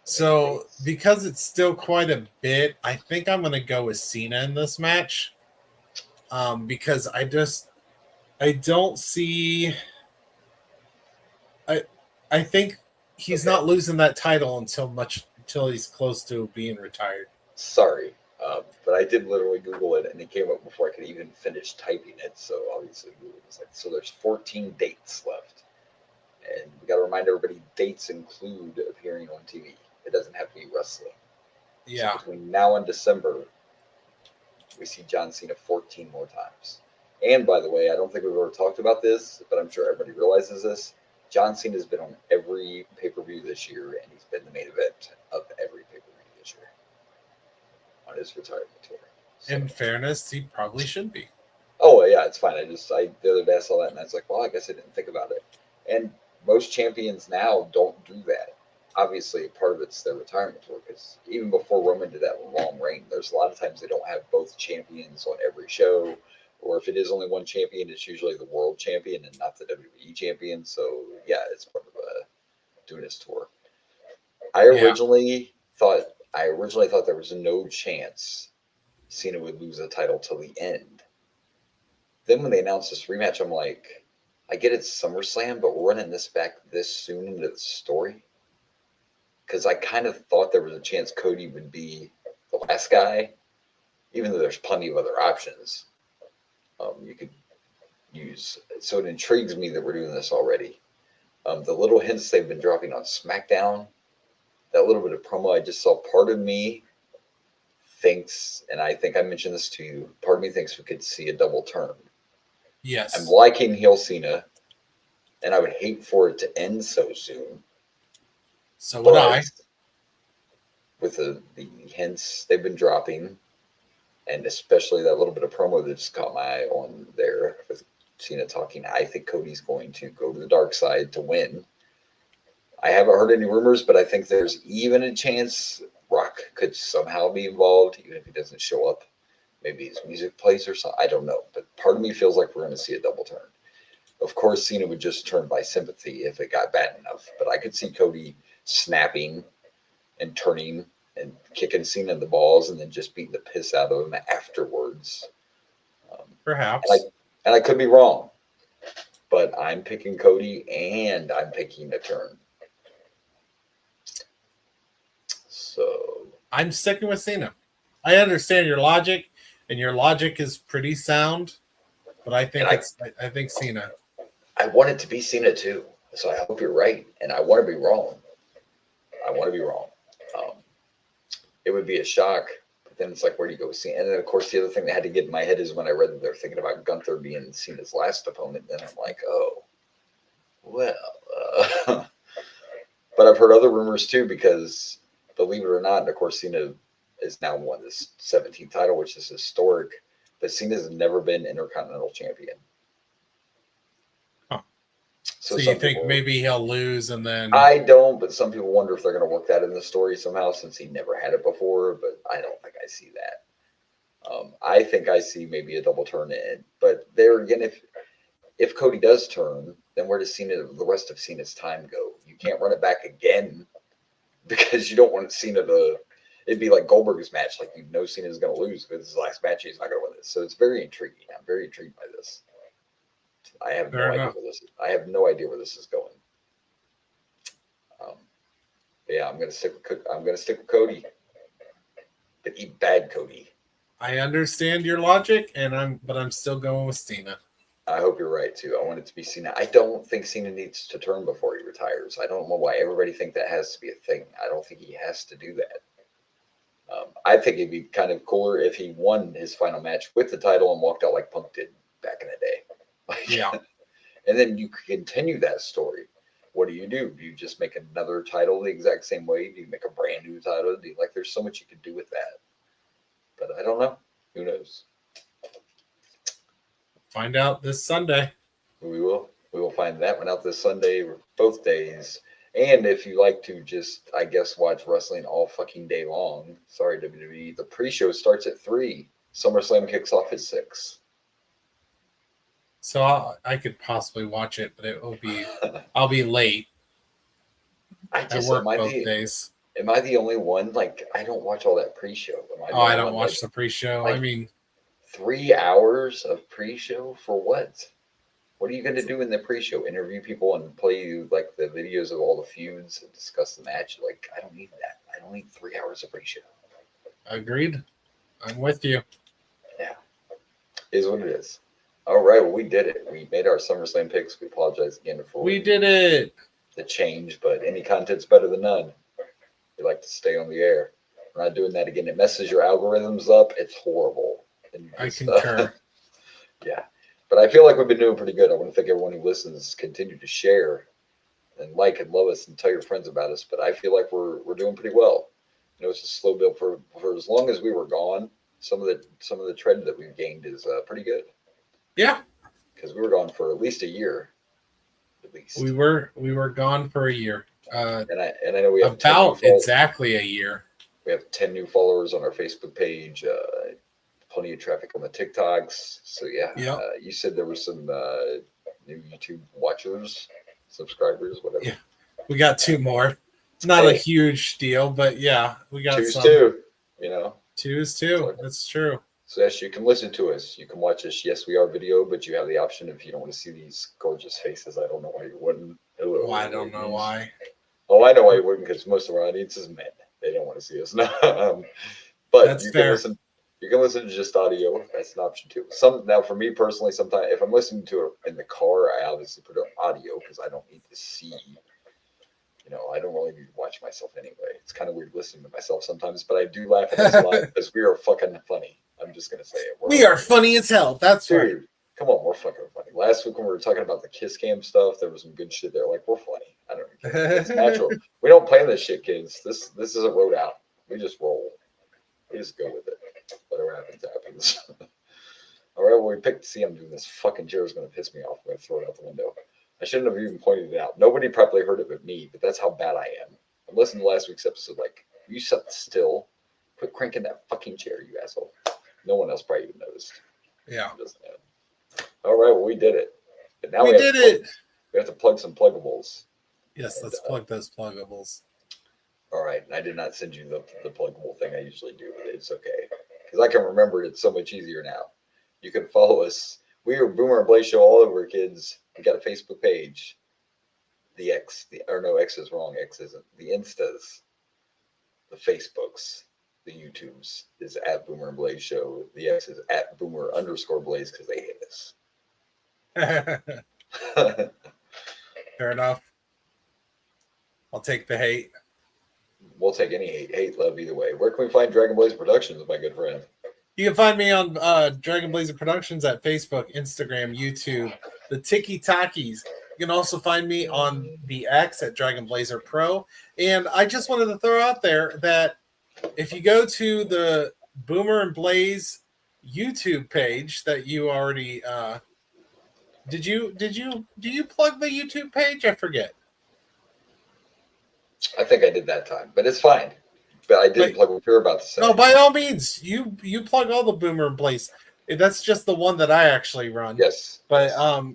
So, because it's still quite a bit, I think I'm going to go with Cena in this match. Because I don't see. I think he's not losing that title until he's close to being retired. Sorry, but I did literally Google it, and it came up before I could even finish typing it. So obviously, Google was like, so there's 14 dates left, and we got to remind everybody dates include appearing on TV. It doesn't have to be wrestling. Yeah. So between now and December, we see John Cena 14 more times. And by the way, I don't think we've ever talked about this, but I'm sure everybody realizes this. John Cena has been on every pay-per-view this year, and he's been the main event of every pay-per-view this year on his retirement tour. So. In fairness, he probably should be. Oh, yeah, it's fine. The other day I saw that, and I was like, well, I guess I didn't think about it. And most champions now don't do that. Obviously, part of it's their retirement tour, because even before Roman did that long reign, there's a lot of times they don't have both champions on every show. Or if it is only one champion, it's usually the world champion and not the WWE champion. So, yeah, it's part of doing his tour. I originally thought there was no chance Cena would lose the title till the end. Then when they announced this rematch, I'm like, I get it's SummerSlam, but we're running this back this soon into the story. Because I kind of thought there was a chance Cody would be the last guy, even though there's plenty of other options. You could use. So it intrigues me that we're doing this already. The little hints they've been dropping on SmackDown, that little bit of promo I just saw, part of me thinks, and I think I mentioned this to you, part of me thinks we could see a double turn. Yes. I'm liking heel Cena, and I would hate for it to end so soon. So would I. With the hints they've been dropping, and especially that little bit of promo that just caught my eye on there with Cena talking, I think Cody's going to go to the dark side to win. I haven't heard any rumors, but I think there's even a chance Rock could somehow be involved, even if he doesn't show up. Maybe his music plays or something. I don't know. But part of me feels like we're going to see a double turn. Of course, Cena would just turn by sympathy if it got bad enough. But I could see Cody snapping and turning and kicking Cena in the balls and then just beating the piss out of him afterwards. Perhaps. And I could be wrong. But I'm picking Cody and I'm picking a turn. So I'm sticking with Cena. I understand your logic, and your logic is pretty sound, but I think I think Cena. I want it to be Cena too. So I hope you're right, and I want to be wrong. Um, it would be a shock, but then it's like, where do you go with Cena? And then, of course, the other thing that had to get in my head is when I read that they're thinking about Gunther being Cena's last opponent. Then I'm like, oh, well. But I've heard other rumors too, because believe it or not, and of course, Cena is now won this 17th title, which is historic. But Cena's never been Intercontinental Champion. Huh. So you think maybe he'll lose and then... I don't, but some people wonder if they're going to work that in the story somehow, since he never had it before. But I don't think I see that. I think I see maybe a double turn in. But there again, if Cody does turn, then where does the rest of Cena's time go? You can't run it back again, because you don't want Cena to. It'd be like Goldberg's match. Like, you know Cena's going to lose because his last match, he's not going to win this. So it's very intriguing. I'm very intrigued by this. I have no idea where this is going. Yeah, I'm going to stick with Cody. But eat bad Cody. I understand your logic, but I'm still going with Cena. I hope you're right too. I want it to be Cena. I don't think Cena needs to turn before he retires. I don't know why everybody think that has to be a thing. I don't think he has to do that. I think it'd be kind of cooler if he won his final match with the title and walked out like Punk did back in the day. Yeah. And then you could continue that story. What do? Do you just make another title the exact same way? Do you make a brand new title? There's so much you could do with that. But I don't know. Who knows? Find out this Sunday. We will find that one out this Sunday, both days. And if you like to just, I guess, watch wrestling all fucking day long, sorry, WWE, the pre-show starts at 3. SummerSlam kicks off at 6. So I could possibly watch it, but I'll be late. I work both days. Am I the only one? I don't watch all that pre-show. I don't watch the pre-show. 3 hours of pre-show for what? What are you going to do in the pre-show? Interview people and play you the videos of all the feuds and discuss the match? I don't need that. I don't need 3 hours of pre-show. Agreed. I'm with you. Yeah. Is what it is. All right. Well, we did it. We made our SummerSlam picks. We apologize again for the change, but any content's better than none. We like to stay on the air. We're not doing that again. It messes your algorithms up. It's horrible. I concur. Yeah. But I feel like we've been doing pretty good. I want to thank everyone who listens. Continue to share and like and love us and tell your friends about us. But I feel like we're doing pretty well. It's a slow build for as long as we were gone. Some of the trend that we've gained is pretty good. Yeah. Because we were gone for at least a year. At least we were gone for a year. And I know we have about exactly a year. We have 10 new followers on our Facebook page. Plenty of traffic on the TikToks. So yeah, yep. You said there was some new YouTube watchers, subscribers, whatever. Yeah, we got 2 more. It's not a huge deal, but yeah, we got 2's some. 2. 2 is 2. That's true. So yes, you can listen to us. You can watch us. Yes, we are video, but you have the option if you don't want to see these gorgeous faces. I don't know why you wouldn't. Well, I don't know why. Oh, I know why you wouldn't, because most of our audience is men. They don't want to see us. But that's fair. You can listen to just audio. That's an option too. Now, for me personally, sometimes if I'm listening to it in the car, I obviously put it on audio because I don't need to see. I don't really need to watch myself anyway. It's kind of weird listening to myself sometimes, but I do laugh at us a lot because we are fucking funny. I'm just gonna say it. We are funny as hell. That's right. Come on, we're fucking funny. Last week when we were talking about the Kiss Cam stuff, there was some good shit there. We're funny. I don't care. It's natural. We don't plan this shit, kids. This isn't wrote out. We just roll. We just go with it. Whatever happens. All right, well, we picked. See, I'm doing this. Fucking chair is going to piss me off. I'm going to throw it out the window. I shouldn't have even pointed it out. Nobody probably heard it but me, but that's how bad I am. I'm listening to last week's episode. You sat still. Quit cranking that fucking chair, you asshole. No one else probably even noticed. Yeah. All right, well, we did it. But now we did it. We have to plug some pluggables. Yes, let's plug those pluggables. All right, and I did not send you the pluggable thing I usually do, but it's okay. Because I can remember it so much easier now. You can follow us. We are Boomer and Blaze Show all over, kids. We got a Facebook page. X is wrong. X isn't. The Instas, the Facebooks, the YouTubes is at Boomer and Blaze Show. The X is at Boomer_Blaze because they hate us. Fair enough. I'll take the hate. We'll take any hate, love either way. Where can we find Dragon Blaze Productions, my good friend? You can find me on Dragon Blazer Productions at Facebook, Instagram, YouTube, the Tiki Takis. You can also find me on the X at Dragon Blazer Pro. And I just wanted to throw out there that if you go to the Boomer and Blaze YouTube page that you already do you plug the YouTube page? I forget. I think I did that time, but it's fine. But I didn't plug what you're about to say. No, by all means, you plug all the Boomer and Blaze. That's just the one that I actually run. Yes. But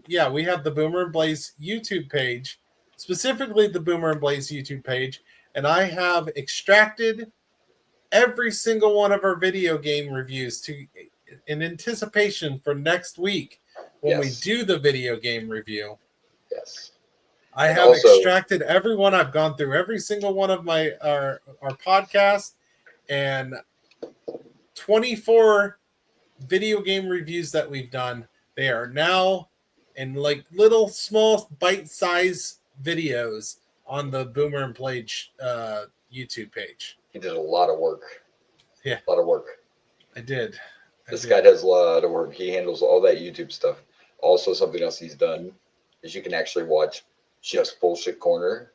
yeah, we have the Boomer and Blaze YouTube page, specifically the Boomer and Blaze YouTube page, and I have extracted every single one of our video game reviews in anticipation for next week when we do the video game review. Yes. I have extracted every one. I've gone through every single one of our podcasts, and 24 video game reviews that we've done. They are now in like little small bite-sized videos on the Boomer and Blaze YouTube page. He did a lot of work. Yeah. A lot of work. I did. This guy does a lot of work. He handles all that YouTube stuff. Also, something else he's done is you can actually watch just Bullshit Corner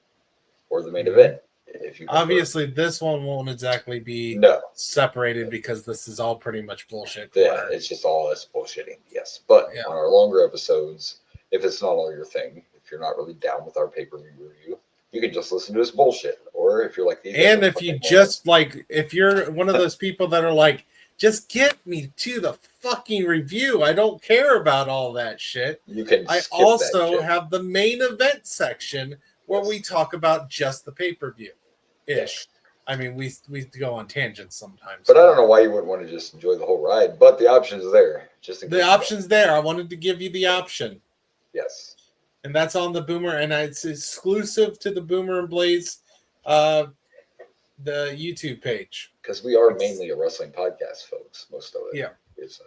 or the main event. If you obviously, this one won't exactly be separated because this is all pretty much bullshit. Yeah, it's just all us bullshitting. Yes, but on our longer episodes, if it's not all your thing, if you're not really down with our pay-per-view review, you can just listen to this bullshit. Or if you're like these, and if you just like, if you're one of those people that are like, just get me to the fucking review. I don't care about all that shit. You can. I also have the main event section where we talk about just the pay-per-view ish. Yes. I mean, we go on tangents sometimes. But I don't know why you wouldn't want to just enjoy the whole ride. But the option's there. The option's there. I wanted to give you the option. Yes. And that's on the Boomer, and it's exclusive to the Boomer and Blaze the YouTube page. Because we are mainly a wrestling podcast, folks. Most of it. Yeah. Is,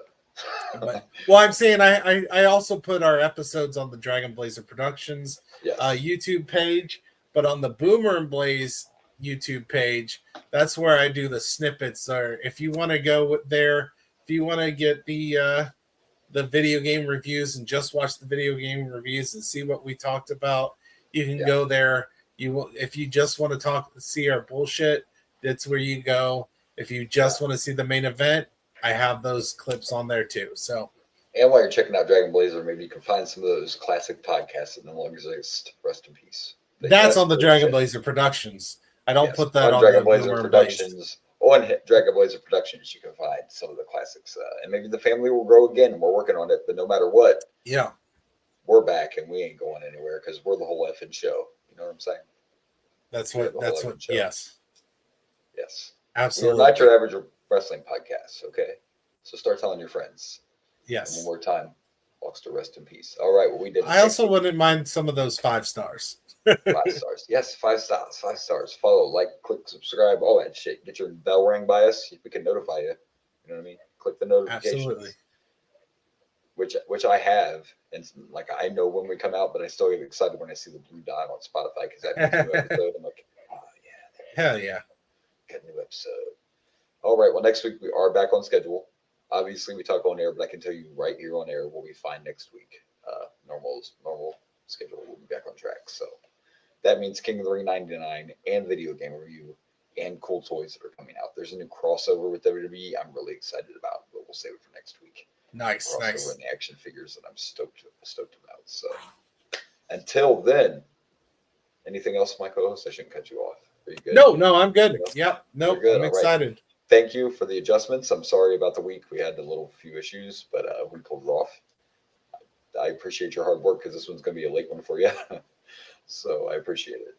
well, I'm saying I also put our episodes on the Dragon Blazer Productions YouTube page, but on the Boomer and Blaze YouTube page, that's where I do the snippets. Or if you want to go there, if you want to get the video game reviews and just watch the video game reviews and see what we talked about, you can go there. If you just want to see our bullshit, that's where you go. If you just want to see the main event, I have those clips on there too. So, and while you're checking out Dragon Blazer, maybe you can find some of those classic podcasts that no longer exist. Rest in peace. That's on the Dragon Blazer Productions. I don't put that on Dragon Blazer Productions. On Dragon Blazer Productions, you can find some of the classics, and maybe the family will grow again. And we're working on it, but no matter what, we're back and we ain't going anywhere because we're the whole effing show. You know what I'm saying? That's what. Yes. Yes. Absolutely. We're not your average wrestling podcast. Okay. So start telling your friends. Yes. And one more time. Hulkster, rest in peace. All right. Well, we did. I also wouldn't mind some of those 5 stars. 5 stars. Yes. 5 stars. 5 stars. Follow, like, click, subscribe, all that shit. Get your bell rang by us. We can notify you. You know what I mean? Click the notifications. Absolutely. Which I have, and like I know when we come out, but I still get excited when I see the blue dot on Spotify because that means new episode. I'm like, oh yeah, hell yeah, got a new episode. All right, well next week we are back on schedule. Obviously we talk on air, but I can tell you right here on air what we find next week. Normal schedule. We'll be back on track. So that means King of the Ring 99 and video game review and cool toys that are coming out. There's a new crossover with WWE I'm really excited about, but we'll save it for next week. Nice. And the action figures that I'm stoked about. So until then, anything else, my co-host? I shouldn't cut you off. Are you good? No, I'm good. Yep. No, I'm excited. Right. Thank you for the adjustments. I'm sorry about the week. We had a few issues, but we pulled it off. I appreciate your hard work because this one's going to be a late one for you. So I appreciate it.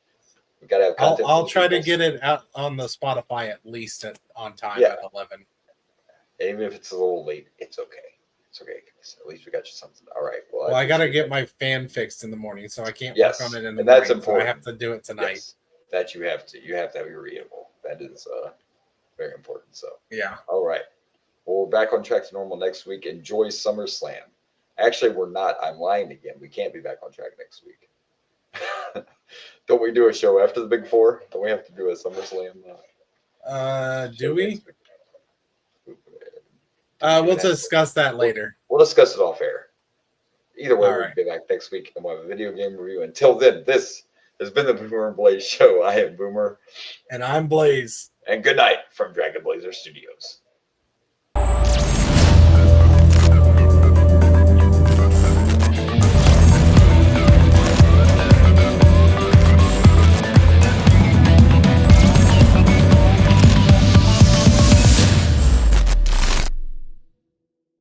We got to have content. I'll try to get it out on the Spotify at least on time at 11. Even if it's a little late, it's okay. It's okay. At least we got you something. All right. Well, I got to get my fan fixed in the morning, so I can't work on it in the morning. That's important. So I have to do it tonight. Yes, that you have to. You have to have your readable. That is very important. So yeah. All right. Well, we're back on track to normal next week. Enjoy SummerSlam. Actually, we're not. I'm lying again. We can't be back on track next week. Don't we do a show after the Big Four? Don't we have to do a SummerSlam? Do we? Week? We'll discuss that later. We'll discuss it off air. Either way, All we'll right. be back next week and we'll have a video game review. Until then, this has been the Boomer and Blaze Show. I am Boomer. And I'm Blaze. And good night from Dragon Blazer Studios.